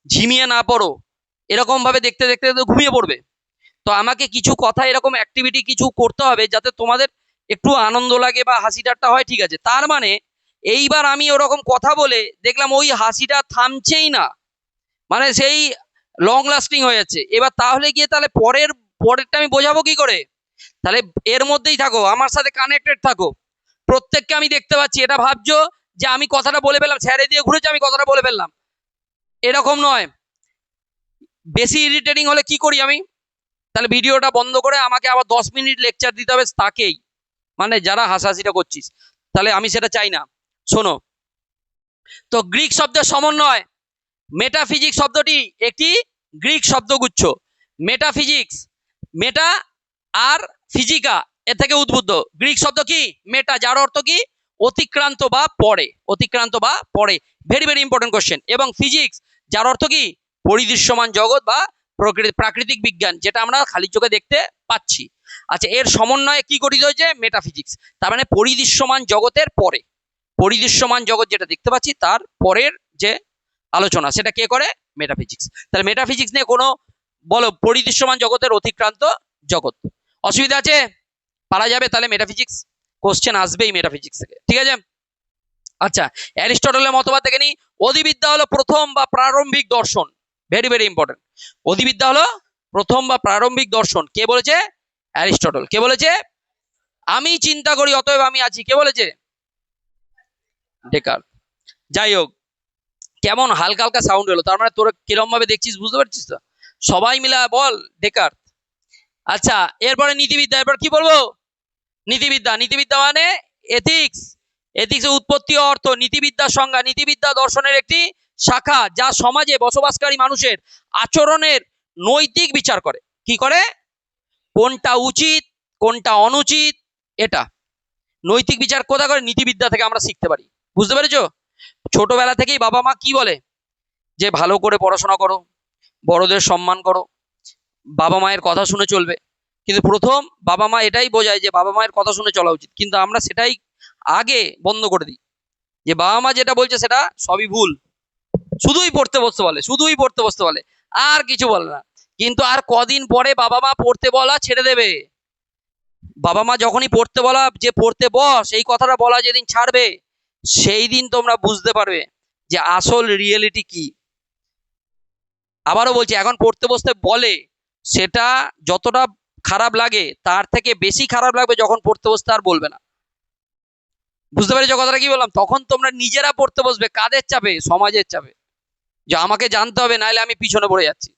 S1: ঝিমিয়ে না পড়ো, এরকম ভাবে দেখতে দেখতে তো ঘুমিয়ে পড়বে। তো আমাকে কিছু কথা, এরকম অ্যাক্টিভিটি কিছু করতে হবে যাতে তোমাদের একটু আনন্দ লাগে বা হাসি ঠাট্টা হয়, ঠিক আছে? তার মানে এইবার আমি ওরকম কথা বলে দেখলাম ওই হাসিটা থামছেই না, মানে সেই লং লাস্টিং হয়ে যাচ্ছে। এবার তাহলে গিয়ে তাহলে পরেরটা আমি বোঝাবো কি করে? তাহলে এর মধ্যেই থাকো, আমার সাথে কানেক্টেড থাকো। প্রত্যেককে আমি দেখতে পাচ্ছি, এটা ভাবছো যে আমি কথাটা বলে ফেললাম, ছেড়ে দিয়ে ঘুরেছে আমি কথাটা বলে ফেললাম, এরকম নয়। বেশি ইরিটেটিং হলে কি করি আমি? তাহলে ভিডিওটা বন্ধ করে আমাকে আবার 10 মিনিট লেকচার দিতে হবে তাকেই, মানে যারা হাসাহাসিটা করছিস, তাহলে আমি সেটা চাই না। শোনো, তো গ্রিক শব্দের সমন্বয় মেটাফিজিক্স শব্দটি একটি গ্রিক শব্দগুচ্ছ। মেটাফিজিক্স, মেটা আর ফিজিকা, এর থেকে উদ্বুদ্ধ। গ্রিক শব্দ কি? মেটা, যার অর্থ কি? অতিক্রান্ত বা পরে, অতিক্রান্ত বা পরে, ভেরি ভেরি ইম্পর্টেন্ট কোশ্চেন। এবং ফিজিক্স, যার অর্থ কি? পরিদৃশ্যমান জগৎ বা প্রাকৃতিক বিজ্ঞান, যেটা আমরা খালি চোখে দেখতে পাচ্ছি। আচ্ছা, এর সমন্বয়ে কি গঠিত হয়েছে? মেটাফিজিক্স। তার মানে পরিদৃশ্যমান জগতের পরে, পরিদৃশ্যমান জগৎ যেটা দেখতে পাচ্ছি তার পরের যে আলোচনা সেটা কে করে? মেটাফিজিক্স। তাহলে মেটাফিজিক্স নিয়ে কোনো বলো, পরিদৃশ্যমান জগতের অতিক্রান্ত জগৎ। অসুবিধা আছে? পারা যাবে? তাহলে মেটাফিজিক্স কোশ্চেন আসবেই মেটাফিজিক্স থেকে, ঠিক আছে? আচ্ছা, অ্যারিস্টটলের মতবাদ থেকে নি। অধিবিদ্যা হলো প্রথম বা প্রারম্ভিক দর্শন, ভেরি ভেরি ইম্পর্টেন্ট। অধিবিদ্যা হলো প্রথম বা প্রারম্ভিক দর্শন, কে বলেছে? অ্যারিস্টটল। কে বলেছে? আমি চিন্তা করি অতএব আমি আছি, কে বলেছে? ডেকার্ট। যাই হোক, কেমন হালকা হালকা সাউন্ড হলো, তার মানে তোরা কিরম ভাবে দেখছিস বুঝতে পারছিস তো? সবাই মিলা বল ডেকার্ট। আচ্ছা, এরপরে নীতিবিদ্যা। এরপর কি বলবো? নীতিবিদ্যা। নীতিবিদ্যা মানে এথিক্স। এথিক্সের উৎপত্তি ও অর্থ, নীতিবিদ্যার সংজ্ঞা। নীতিবিদ্যা দর্শনের একটি শাখা যা সমাজে বসবাসকারী মানুষের আচরণের নৈতিক বিচার করে। কি করে? কোনটা উচিত কোনটা অনুচিত, এটা নৈতিক বিচার কোথা করে? নীতিবিদ্যা থেকে আমরা শিখতে পারি। বুঝতে পেরেছো? ছোটবেলা থেকেই বাবা মা কি বলে যে ভালো করে পড়াশোনা করো, বড়দের সম্মান করো, বাবা মায়ের কথা শুনে চলবে। কিন্তু প্রথম বাবা মা এটাই বোঝায় যে বাবা মায়ের কথা শুনে চলা উচিত, কিন্তু আমরা সেটাই আগে বন্ধ করে দিই, যে বাবা মা যেটা বলছে সেটা সবই ভুল, শুধুই পড়তে বসতে বলে, শুধুই পড়তে বসতে বলে, আর কিছু বলে না। কিন্তু আর কদিন পরে বাবা মা পড়তে বলা ছেড়ে দেবে। বাবা মা যখনই পড়তে বলা যে পড়তে বস এই কথাটা বলা যেদিন ছাড়বে, সেই দিন তোমরা বুঝতে পারবে যে আসল রিয়েলিটি কি। আবারও বলছি, এখন পড়তে বসতে বলে, সেটা যতটা খারাপ লাগে তার থেকে বেশি খারাপ লাগবে যখন পড়তে বসতে আর বলবে না। বুঝতে পেরেছো কথাটা কি বললাম? তখন তোমরা নিজেরা পড়তে বসবে, কাদের চাপে? সমাজের চাপে, যে আমাকে জানতে হবে, নাহলে আমি পিছনে পড়ে যাচ্ছি।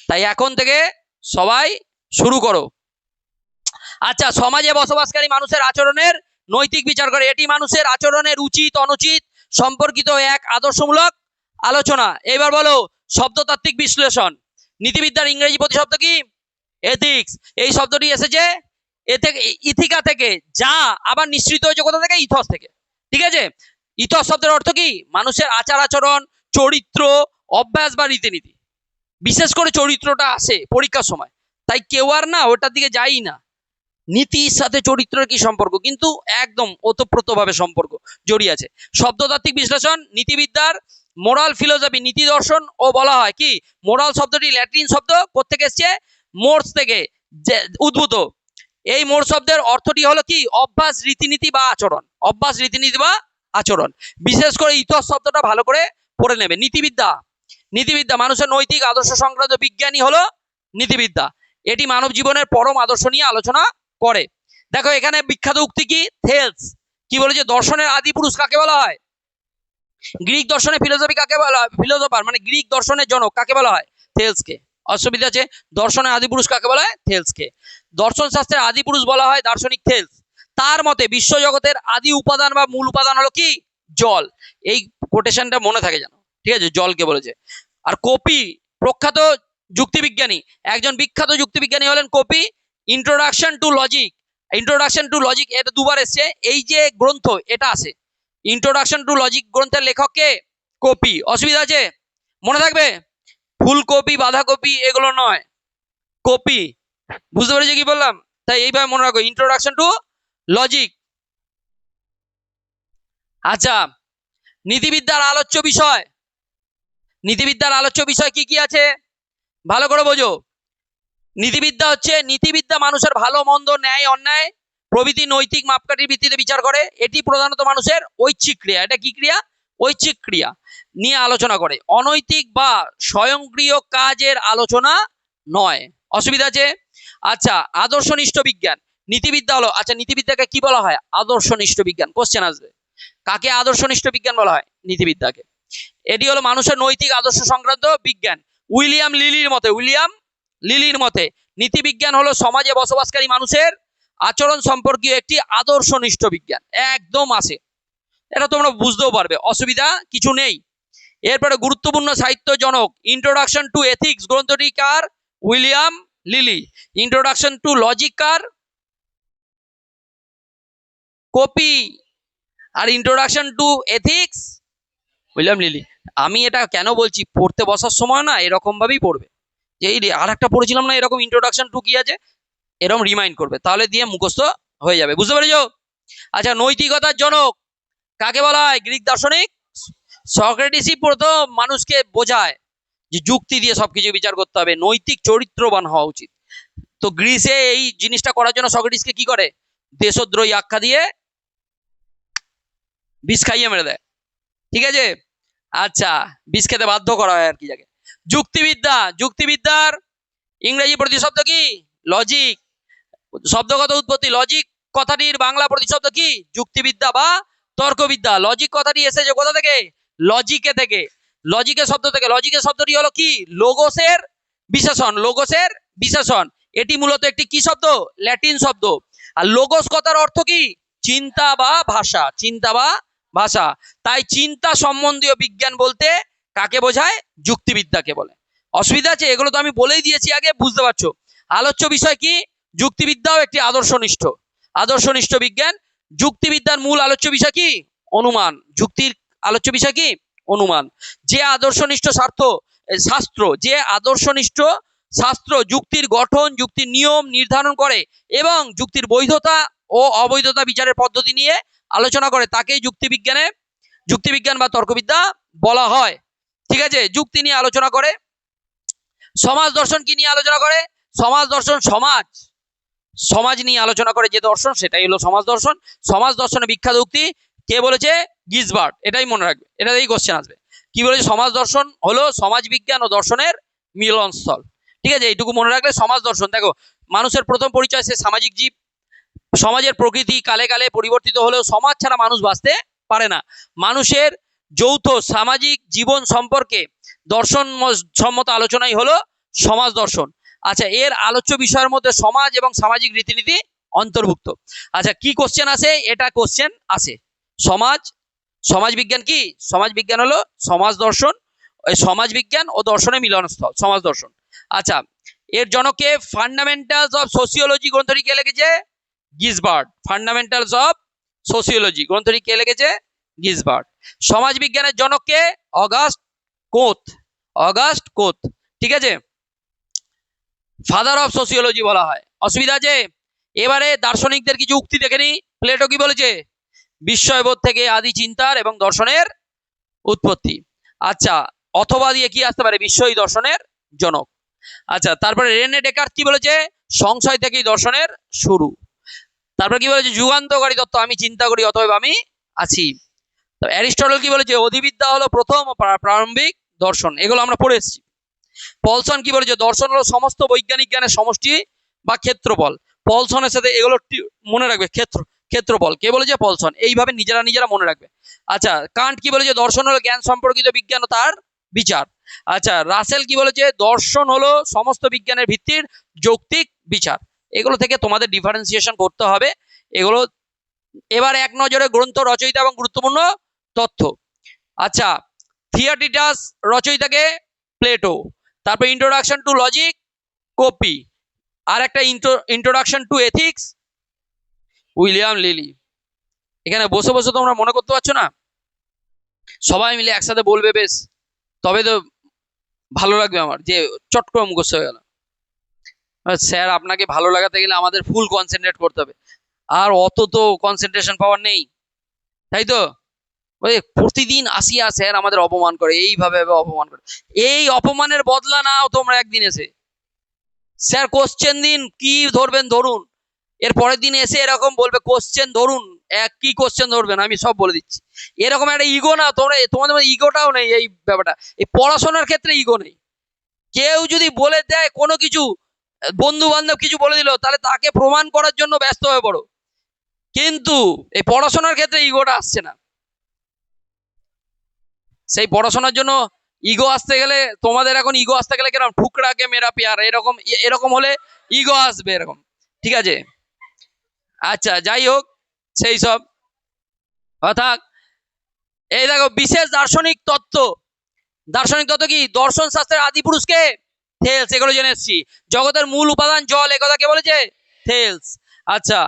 S1: তাই এখন থেকে সবাই শুরু করো। আচ্ছা, সমাজে বসবাসকারী মানুষের আচরণের নৈতিক বিচার করে, এটি মানুষের আচরণের উচিত অনুচিত সম্পর্কিত এক আদর্শমূলক আলোচনা। এবার বলো শব্দতাত্ত্বিক বিশ্লেষণ। নীতিবিদ্যার ইংরেজি প্রতিশব্দ কি? এথিক্স। এই শব্দটি এসেছে ইথিকা থেকে, যা আবার নিঃসৃত হয়েছে কোথা থেকে? ইথস থেকে। ঠিক আছে, ইথস শব্দের অর্থ কি? মানুষের আচার আচরণ, চরিত্র, অভ্যাস বা রীতিনীতি। বিশেষ করে চরিত্রটা আসে পরীক্ষার সময়, তাই কেউ আর না ওটার দিকে যাই না। নীতির সাথে চরিত্রের কি সম্পর্ক? কিন্তু একদম ওতপ্রোতভাবে সম্পর্ক জড়িয়ে আছে। শব্দতাত্ত্বিক বিশ্লেষণ নীতিবিদ্যার মোরাল ফিলোসফি, নীতি দর্শন ও বলা হয় কি? মোরাল শব্দটি ল্যাটিন শব্দ কোত্থেকে এসছে? মোর্স থেকে উদ্ভূত। এই মোর শব্দের অর্থটি হলো কি? অভ্যাস, রীতিনীতি বা আচরণ। অভ্যাস, রীতিনীতি বা আচরণ। বিশেষ করে ইথস শব্দটা ভালো করে পড়ে নেবে। নীতিবিদ্যা, নীতিবিদ্যা মানুষের নৈতিক আদর্শ সংক্রান্ত বিজ্ঞানী হলো নীতিবিদ্যা। এটি মানব জীবনের পরম আদর্শ নিয়ে আলোচনা করে। দেখো এখানে বিখ্যাত উক্তি কি? থেলস কি বলেছে? দর্শনের আদি পুরুষ কাকে বলা হয়? গ্রিক দর্শনের ফিলোসফি কাকে বলা হয়? ফিলোসফার মানে গ্রিক দর্শনের জনক কাকে বলা হয়? থেলসকে। অসুবিধা আছে? দর্শনের আদি পুরুষ কাকে বলা হয়? থেলসকে। দর্শন শাস্ত্রের আদি পুরুষ বলা হয় দার্শনিক থেলস। তার মতে বিশ্বজগতের আদি উপাদান বা মূল উপাদান হলো কি? জল। এই কোটেশনটা মনে থাকে যেন, ঠিক আছে? জলকে বলেছে। আর কপি প্রখ্যাত যুক্তিবিজ্ঞানী, একজন বিখ্যাত যুক্তিবিজ্ঞানী হলেন copy. Introduction to logic, introduction to logic এটা দুবার এসছে, এই যে গ্রন্থ এটা আছে। ইন্ট্রোডাকশন টু লজিক গ্রন্থের লেখক কে? কপি। অসুবিধা আছে? মনে থাকবে, ফুলকপি বাঁধাকপি এগুলো নয়, কপি। বুঝতে পেরেছি কি বললাম? তাই এইভাবে মনে রাখো, ইন্ট্রোডাকশন টু লজিক। আচ্ছা, নীতিবিদ্যার আলোচ্য বিষয়, নীতিবিদ্যার আলোচ্য বিষয় কি কি আছে ভালো করে বোঝো। নীতিবিদ্যা হচ্ছে, নীতিবিদ্যা মানুষের ভালো মন্দ, ন্যায় অন্যায় প্রভৃতি নৈতিক মাপকাঠির ভিত্তিতে বিচার করে। এটি প্রধানত মানুষের ঐচ্ছিক ক্রিয়া। এটা কি ক্রিয়া? ঐচ্ছিক ক্রিয়া নিয়ে আলোচনা করে, অনৈতিক বা স্বয়ংক্রিয় কাজের আলোচনা নয়। অসুবিধা আছে? আচ্ছা, আদর্শনিষ্ঠ বিজ্ঞান। নীতিবিদ্যা হলো, আচ্ছা নীতিবিদ্যাকে কি বলা হয়? আদর্শনিষ্ঠ বিজ্ঞান। কোশ্চেন আসবে, কাকে আদর্শনিষ্ঠ বিজ্ঞান বলা হয়? নীতিবিদ্যাকে। এটি হলো মানুষের নৈতিক আদর্শ সংক্রান্ত বিজ্ঞান। উইলিয়াম লিলির মতে, উইলিয়াম লিলির মতে নীতিবিজ্ঞান হলো সমাজে বসবাসকারী মানুষের আচরণ সম্পর্কীয় একটি আদর্শনিষ্ঠ বিজ্ঞান। একদম আছে, এটা তোমরা বুঝতেও পারবে, অসুবিধা কিছু নেই। এরপরে গুরুত্বপূর্ণ সাহিত্য জনক, ইন্ট্রোডাকশন টু এথিক্স গ্রন্থটি কার? William Lillie. Introduction to logic কার? কপি। আর introduction to ethics William Lillie. আমি এটা কেন বলছি, পড়তে বসার সময় না এরকম ভাবেই পড়বে, যে এই আর একটা পড়েছিলাম না এরকম, ইন্ট্রোডাকশন টু কি আছে এরকম রিমাইন্ড করবে, তাহলে দিয়ে মুখস্থ হয়ে যাবে। বুঝতে পেরেছো? আচ্ছা, নৈতিকতার জনক কাকে বলা হয়? গ্রিক দার্শনিক সক্রেটিসই প্রথম মানুষকে বোঝায় যে যুক্তি দিয়ে সবকিছু বিচার করতে হবে, নৈতিক চরিত্রবান হওয়া উচিত। তো গ্রিসে এই জিনিসটা করার জন্য সক্রেটিসকে কি করে? দেশদ্রোহী আখ্যা দিয়ে বিষ খাইয়ে মেরে দেয়। ঠিক আছে? আচ্ছা, বিষ খেতে বাধ্য করা হয় আর কি যাকে। যুক্তিবিদ্যা, যুক্তিবিদ্যার ইংরেজি প্রতিশব্দ কি? লজিক। শব্দগত উৎপত্তি, লজিক কথাটির বাংলা প্রতিশব্দ কি? যুক্তিবিদ্যা বা তর্কবিদ্যা। লজিক কথাটি এসেছে কোথা থেকে? লজিকে থেকে, লজিকের শব্দ থেকে। লজিকের শব্দটি হলো কি? লোগোসের বিশেষণ, লোগোসের বিশেষণ। এটি মূলত একটি কি শব্দ? ল্যাটিন শব্দ। আর লোগোস কথার অর্থ কি? চিন্তা বা ভাষা, চিন্তা বা ভাষা। তাই চিন্তা সম্বন্ধীয় বিজ্ঞান বলতে কাকে বোঝায়? যুক্তিবিদ্যাকে বলে। অসুবিধা আছে? এগুলো তো আমি বলেই দিয়েছি আগে, বুঝতে পারছো। আলোচ্য বিষয় কি? যুক্তিবিদ্যাও একটি আদর্শনিষ্ঠ বিজ্ঞান। যুক্তিবিদ্যার মূল আলোচ্য বিষয় কি? অনুমান। যুক্তির আলোচ্য বিষয় কি? অনুমান। যে আদর্শনিষ্ঠ শাস্ত্র যুক্তির গঠন, যুক্তির নিয়ম নির্ধারণ করে এবং যুক্তির বৈধতা ও অবৈধতা বিচারের পদ্ধতি নিয়ে আলোচনা করে তাকেই যুক্তিবিজ্ঞান বা তর্কবিদ্যা বলা হয়। ঠিক আছে, যুক্তি নিয়ে আলোচনা করে। সমাজ দর্শন কি নিয়ে আলোচনা করে? সমাজ দর্শন সমাজ নিয়ে আলোচনা করে যে দর্শন, সেটাই হলো সমাজ দর্শন। সমাজ দর্শনের বিখ্যাত উক্তি কে বলেছে? গিজবার্ড। এটাই মনে রাখবে, এটাতেই কোশ্চেন আসবে। কি বলেছে? সমাজ দর্শন হলো সমাজ বিজ্ঞান ও দর্শনের মিলনস্থল। ঠিক আছে, এইটুকু মনে রাখলে সমাজ দর্শন। দেখো, মানুষের প্রথম পরিচয় সে সামাজিক জীব। সমাজের প্রকৃতি কালে কালে পরিবর্তিত হলেও সমাজ ছাড়া মানুষ বাঁচতে পারে না। মানুষের যৌথ সামাজিক জীবন সম্পর্কে দর্শন সম্মত আলোচনাই হলো সমাজ দর্শন। আচ্ছা, এর আলোচ্য বিষয়ের মধ্যে সমাজ এবং সামাজিক রীতিনীতি অন্তর্ভুক্ত। আচ্ছা, কি কোশ্চেন আসে? এটা কোশ্চেন আসে। সমাজ বিজ্ঞান কি? সমাজ বিজ্ঞান হলো সমাজ দর্শন, সমাজ বিজ্ঞান ও দর্শনের মিলনস্থল সমাজ দর্শন। আচ্ছা, এর জনকে ফান্ডামেন্টালস অফ সোসিওলজি গ্রন্থটি কে লিখেছে? গিজবার্ড। ফান্ডামেন্টালস অফ সোসিওলজি গ্রন্থটি কে লিখেছে? গিজবার্ড। সমাজ বিজ্ঞানের জনককে? অগাস্ট কোথ। ঠিক আছে, ফাদার অফ সোসিওলজি বলা হয়। অসুবিধা আছে? এবারে দার্শনিকদের কিছু উক্তি দেখে নি। প্লেটো কি বলেছে? বিস্ময়বোধ থেকে আদি চিন্তার এবং দর্শনের উৎপত্তি। আচ্ছা, অথবা দিয়ে কি আসতে পারে? বিস্ময়ী দর্শনের জনক। আচ্ছা, তারপরে রেনে ডেকার্ত কি বলেছে? সংশয় থেকেই দর্শনের শুরু। তারপর কি বলেছে? যুগান্তকারী তত্ত্ব, আমি চিন্তা করি অতএব আমি আছি। অ্যারিস্টটল কি বলেছে? অধিবিদ্যা হলো প্রথম প্রারম্ভিক দর্শন। এগুলো আমরা পড়ে এসেছি। পলসন কি বলেছে? দর্শন হলো সমস্ত বৈজ্ঞানিক জ্ঞানের সমষ্টি বা ক্ষেত্রফল। পলসনের সাথে এগুলো মনে রাখবে। ক্ষেত্রফল কে বলেছে? পলসন। এইভাবে নিজেরা মনে রাখবে। আচ্ছা, কান্ট কি বলেছে? দর্শন হলো জ্ঞান সম্পর্কিত বিজ্ঞান ও তার বিচার। আচ্ছা, রাসেল কি বলেছে? দর্শন হলো সমস্ত বিজ্ঞানের ভিত্তির যৌক্তিক বিচার। এগুলো থেকে তোমাদের ডিফারেন্সিয়েশন করতে হবে এগুলো। এবার এক নজরে গ্রন্থ রচয়িতা এবং গুরুত্বপূর্ণ তথ্য। আচ্ছা, থিওটিটাস রচয়িতাকে? প্লেটো। তারপর ইন্ট্রোডাকশন টু লজিক কপি। আর একটা introduction to ethics William lily. এখানে বসে বসে তোমরা মনে করতে পারছো না? সবাই মিলে একসাথে বলবে, বেশ, তবে তো ভালো লাগবে আমার, যে চট করে মুখস্থ হয়ে গেল। স্যার, আপনাকে ভালো লাগাতে গেলে আমাদের ফুল কনসেন্ট্রেট করতে হবে, আর অত তো কনসেন্ট্রেশন পাওয়ার নেই, তাই তো? ওই প্রতিদিন আসিয়া স্যার আমাদের অপমান করে, এইভাবে অপমান করে। এই অপমানের বদলা নাও তোমরা একদিন এসে। স্যার কোশ্চেন দিন, কি ধরবেন ধরুন, এর পরের দিন এসে এরকম বলবে কোশ্চেন ধরুন, কি কোশ্চেন ধরবেন আমি সব বলে দিচ্ছি। এরকম একটা ইগো না তোমাদের ইগোটাও নেই। এই ব্যাপারটা, এই পড়াশোনার ক্ষেত্রে ইগো নেই। কেউ যদি বলে দেয় কোনো কিছু, বন্ধু বান্ধব কিছু বলে দিল, তাহলে তাকে প্রমাণ করার জন্য ব্যস্ত হয়ে পড়ো। কিন্তু এই পড়াশোনার ক্ষেত্রে ইগোটা আসছে না। সেই পড়াশোনার জন্য ইগো আসতে গেলে, তোমাদের এখন ইগো আসতে গেলে কেন, ঠুকরাকে মেরা পেয়ার, এরকম হলে ইগো আসবে এরকম। ঠিক আছে, আচ্ছা, যাই হোক, সেই সব অর্থাৎ এই দেখো, বিশেষ দার্শনিক তত্ত্ব কি? দর্শন শাস্ত্রের আদি পুরুষকে? থেলস। এগুলো জেনে এসেছি। জগতের মূল উপাদান জল, একথা কে বলেছে? থেলস। আচ্ছা,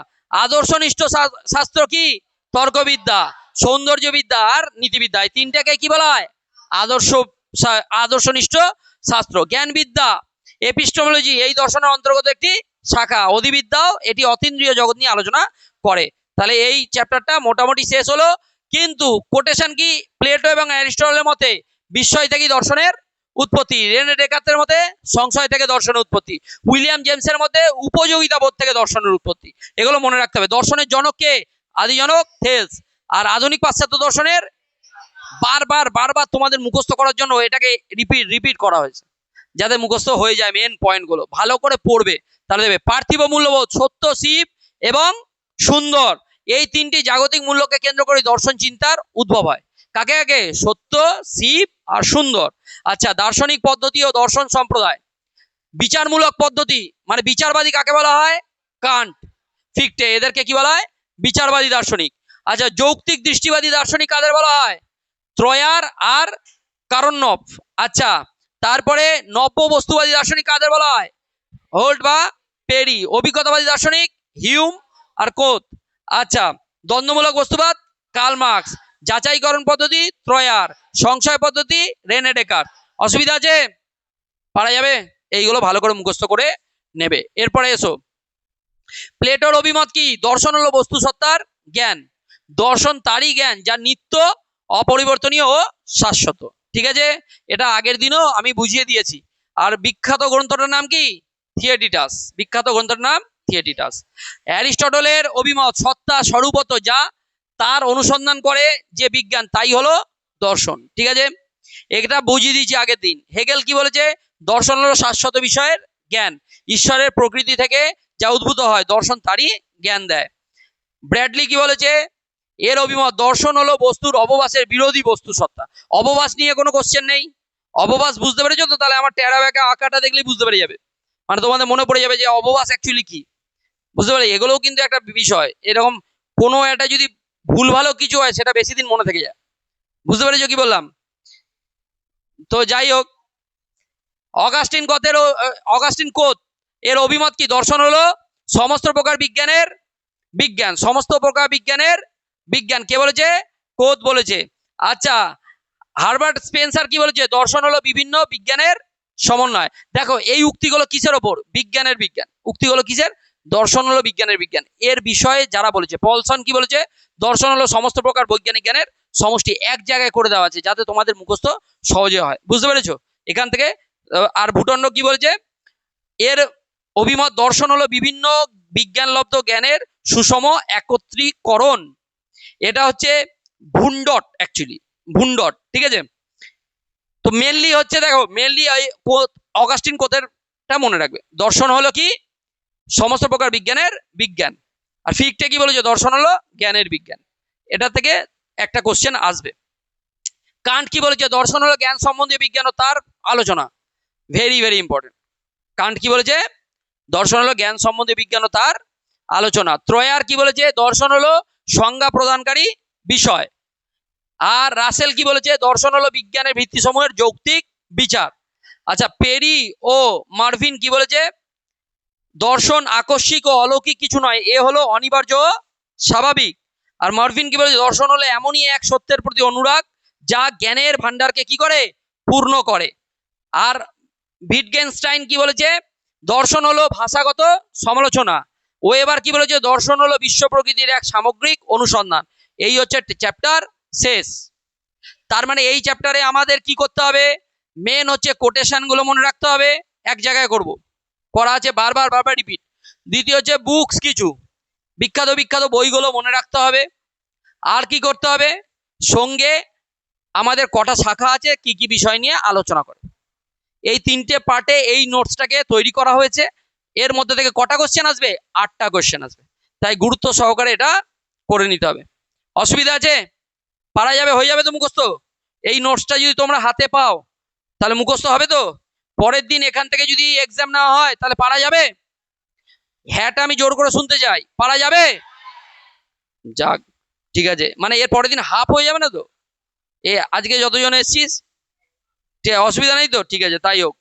S1: আদর্শনিষ্ঠ শাস্ত্র কি? তর্কবিদ্যা, সৌন্দর্যবিদ্যা আর নীতিবিদ্যা। এই তিনটাকে কি বলা হয়? আদর্শনিষ্ঠ শাস্ত্র। জ্ঞানবিদ্যা, এপিস্টেমোলজি, এই দর্শনের অন্তর্গত একটি শাখা। অধিবিদ্যাও এটি অতীন্দ্রিয় জগৎ নিয়ে আলোচনা করে। তাহলে এই চ্যাপ্টারটা মোটামুটি শেষ হলো। কিন্তু কোটেশন কি? প্লেটো এবং অ্যারিস্টটলের মতে বিস্ময় থেকে দর্শনের উৎপত্তি, রেনে ডেকার্তের মতে সংশয় থেকে দর্শনের উৎপত্তি, উইলিয়াম জেমসের মতে উপযোগিতা বোধ থেকে দর্শনের উৎপত্তি। এগুলো মনে রাখতে হবে। দর্শনের জনক কে? আদি জনক থেলস। আর আধুনিক পাশ্চাত্য দর্শনের বারবার তোমাদের মুখস্থ করার জন্য এটাকে রিপিট করা হয়েছে, যাতে মুখস্থ হয়ে যায়। মেন পয়েন্টগুলো ভালো করে পড়বে, তাহলে দেবে। পার্থিব মূল্যবোধ, সত্য, শিব এবং সুন্দর, এই তিনটি জাগতিক মূল্যকে কেন্দ্র করে দর্শন চিন্তার উদ্ভব হয়। কাকে? সত্য, শিব আর সুন্দর। আচ্ছা, দার্শনিক পদ্ধতি ও দর্শন সম্প্রদায়। বিচারমূলক পদ্ধতি মানে বিচারবাদী কাকে বলা হয়? কান্ট, ফিক্টে, এদেরকে কি বলা হয়? বিচারবাদী দার্শনিক। আচ্ছা, যৌক্তিক দৃষ্টিবাদী দার্শনিক কাদের বলা হয়? ত্রয়ার আর কারণ্যফ। আচ্ছা, তারপরে নব্য বস্তুবাদী দার্শনিক কাদের বলা হয়? হোল্ট বা পেরি। অভিজ্ঞতাবাদী দার্শনিক হিউম আর কোথ। আচ্ছা, দ্বন্দ্বমূলক বস্তুবাদ কার্ল মার্কস। যাচাইকরণ পদ্ধতি ত্রয়ার, সংশয় পদ্ধতি রেনে ডেকার। অসুবিধা আছে? পারা যাবে? এইগুলো ভালো করে মুখস্থ করে নেবে। এরপরে এসো, প্লেটোর অভিমত কি? দর্শন হলো বস্তু সত্তার জ্ঞান, দর্শন তারই জ্ঞান যা নিত্য, অপরিবর্তনীয় ও শাশ্বত। ঠিক আছে, এটা আগের দিনও আমি বুঝিয়ে দিয়েছি। আর বিখ্যাত গ্রন্থটার নাম কি? থিয়েটিটাস। বিখ্যাত গ্রন্থটার নাম থিয়েটিটাস। অ্যারিস্টটলের অভিমত সত্তা স্বরূপত যা তার অনুসন্ধান করে যে বিজ্ঞান তাই হলো দর্শন। ঠিক আছে, এটা বুঝিয়ে দিয়েছি আগের দিন। হেগেল কি বলেছে? দর্শন হলো শাশ্বত বিষয়ের জ্ঞান, ঈশ্বরের প্রকৃতি থেকে যা উদ্ভূত হয় দর্শন তারই জ্ঞান দেয়। ব্র্যাডলি কি বলেছে? এর অভিমত দর্শন হলো বস্তুর অবভাসের বিরোধী বস্তু সত্তা। অবভাস নিয়ে কোনো কোশ্চেন নেই। অবভাস বুঝতে পেরেছো তো? তাহলে আমার টেরা বেঁকা আঁকাটা দেখলেই বুঝতে পেরে যাবে, মানে তোমাদের মনে পড়ে যাবে যে অবভাস অ্যাকচুয়ালি কি। বুঝতে পারি? এগুলোও কিন্তু একটা বিষয়। এরকম কোনো একটা যদি ভুল ভালো কিছু হয় সেটা বেশি দিন মনে থেকে যায়। বুঝতে পেরেছো কি বললাম? তো যাই হোক, অগাস্টিন কোত এর অভিমত কি? দর্শন হলো সমস্ত প্রকার বিজ্ঞানের বিজ্ঞান, সমস্ত প্রকার বিজ্ঞানের বিজ্ঞান। কে বলেছে? কোত বলেছে। আচ্ছা, হার্বার্ট স্পেন্সার কি বলেছে? দর্শন হলো বিভিন্ন বিজ্ঞানের সমন্বয়। দেখো এই উক্তিগুলো কিসের ওপর? বিজ্ঞানের বিজ্ঞান। উক্তিগুলো কিসের? দর্শন হলো বিজ্ঞানের বিজ্ঞান। এর বিষয়ে যারা বলেছে, পলসন কি বলেছে? দর্শন হলো সমস্ত প্রকার বৈজ্ঞানিক জ্ঞানের সমষ্টি। এক জায়গায় করে দেওয়া আছে যাতে তোমাদের মুখস্থ সহজে হয়। বুঝতে পেরেছো এখান থেকে? আর ভুটন্ড কি বলেছে? এর অভিমত দর্শন হলো বিভিন্ন বিজ্ঞানলব্ধ জ্ঞানের সুষম একত্রীকরণ। এটা হচ্ছে ভুন্ডট, অ্যাকচুয়ালি ভুন্ডট। ঠিক আছে, তো মেনলি হচ্ছে, দেখো মেনলি অগাস্টিন কোথেরটা মনে রাখবে। দর্শন হলো কি? সমস্ত প্রকার বিজ্ঞানের বিজ্ঞান। আর ফিকটে কি বলেছে? দর্শন হলো জ্ঞানের বিজ্ঞান। এটা থেকে একটা কোশ্চেন আসবে। কান্ট কি বলেছে? দর্শন হলো জ্ঞান সম্বন্ধীয় বিজ্ঞান ও তার আলোচনা। Very very important. কান্ট কি বলেছে? দর্শন হলো জ্ঞান সম্বন্ধীয় বিজ্ঞান ও তার আলোচনা। ত্রয়ার কি বলেছে? দর্শন হলো সংজ্ঞা প্রদানকারী বিষয়। আর রাসেল কি বলেছে? দর্শন হলো বিজ্ঞানের ভিত্তিসমূহের যৌক্তিক বিচার। আচ্ছা, পেরি ও মার্ভিন কি বলেছে? দর্শন আকস্মিক ও অলৌকিক কিছু নয়, এ হলো অনিবার্য স্বাভাবিক। আর মার্ভিন কি বলেছে? দর্শন হলো এমনই এক সত্যের প্রতি অনুরাগ যা জ্ঞানের ভান্ডারকে কি করে? পূর্ণ করে। আর ভিটগেনস্টাইন কি বলেছে? দর্শন হলো ভাষাগত সমালোচনা। ও এবার কি বলেছে? দর্শন হলো বিশ্ব প্রকৃতির এক সামগ্রিক অনুসন্ধান। এই হচ্ছে চ্যাপ্টার শেষ। তার মানে এই চ্যাপ্টারে আমাদের কি করতে হবে? মেন হচ্ছে কোটেশন গুলো মনে রাখতে হবে, এক জায়গায় করব, করা আছে বারবার বারবার রিপিট। দ্বিতীয় হচ্ছে বুকস, কিছু বিখ্যাত বিখ্যাত বইগুলো মনে রাখতে হবে। আর কি করতে হবে? সঙ্গে আমাদের কটা শাখা আছে, কি কি বিষয় নিয়ে আলোচনা করে, এই তিনটে পার্টে এই নোটসটাকে তৈরি করা হয়েছে। এর মধ্যে থেকে কটা কোশ্চেন আসবে? 8টা কোশ্চেন আসবে। তাই গুরুত্ব সহকারে এটা করে নিতে হবে। অসুবিধা আছে? পারা যাবে? হয়ে যাবে তো মুখস্থ? এই নোটসটা যদি তোমরা হাতে পাও তাহলে মুখস্থ হবে তো? পরের দিন এখান থেকে যদি এক্সাম নেওয়া হয় তাহলে পারা যাবে? হ্যাঁটা আমি জোর করে শুনতে চাই। পারা যাবে? যাক, ঠিক আছে। মানে এর পরের দিন হাফ হয়ে যাবে না তো? এ আজকে যতজন এসছিস, অসুবিধা নেই তো? ঠিক আছে, তাই হোক।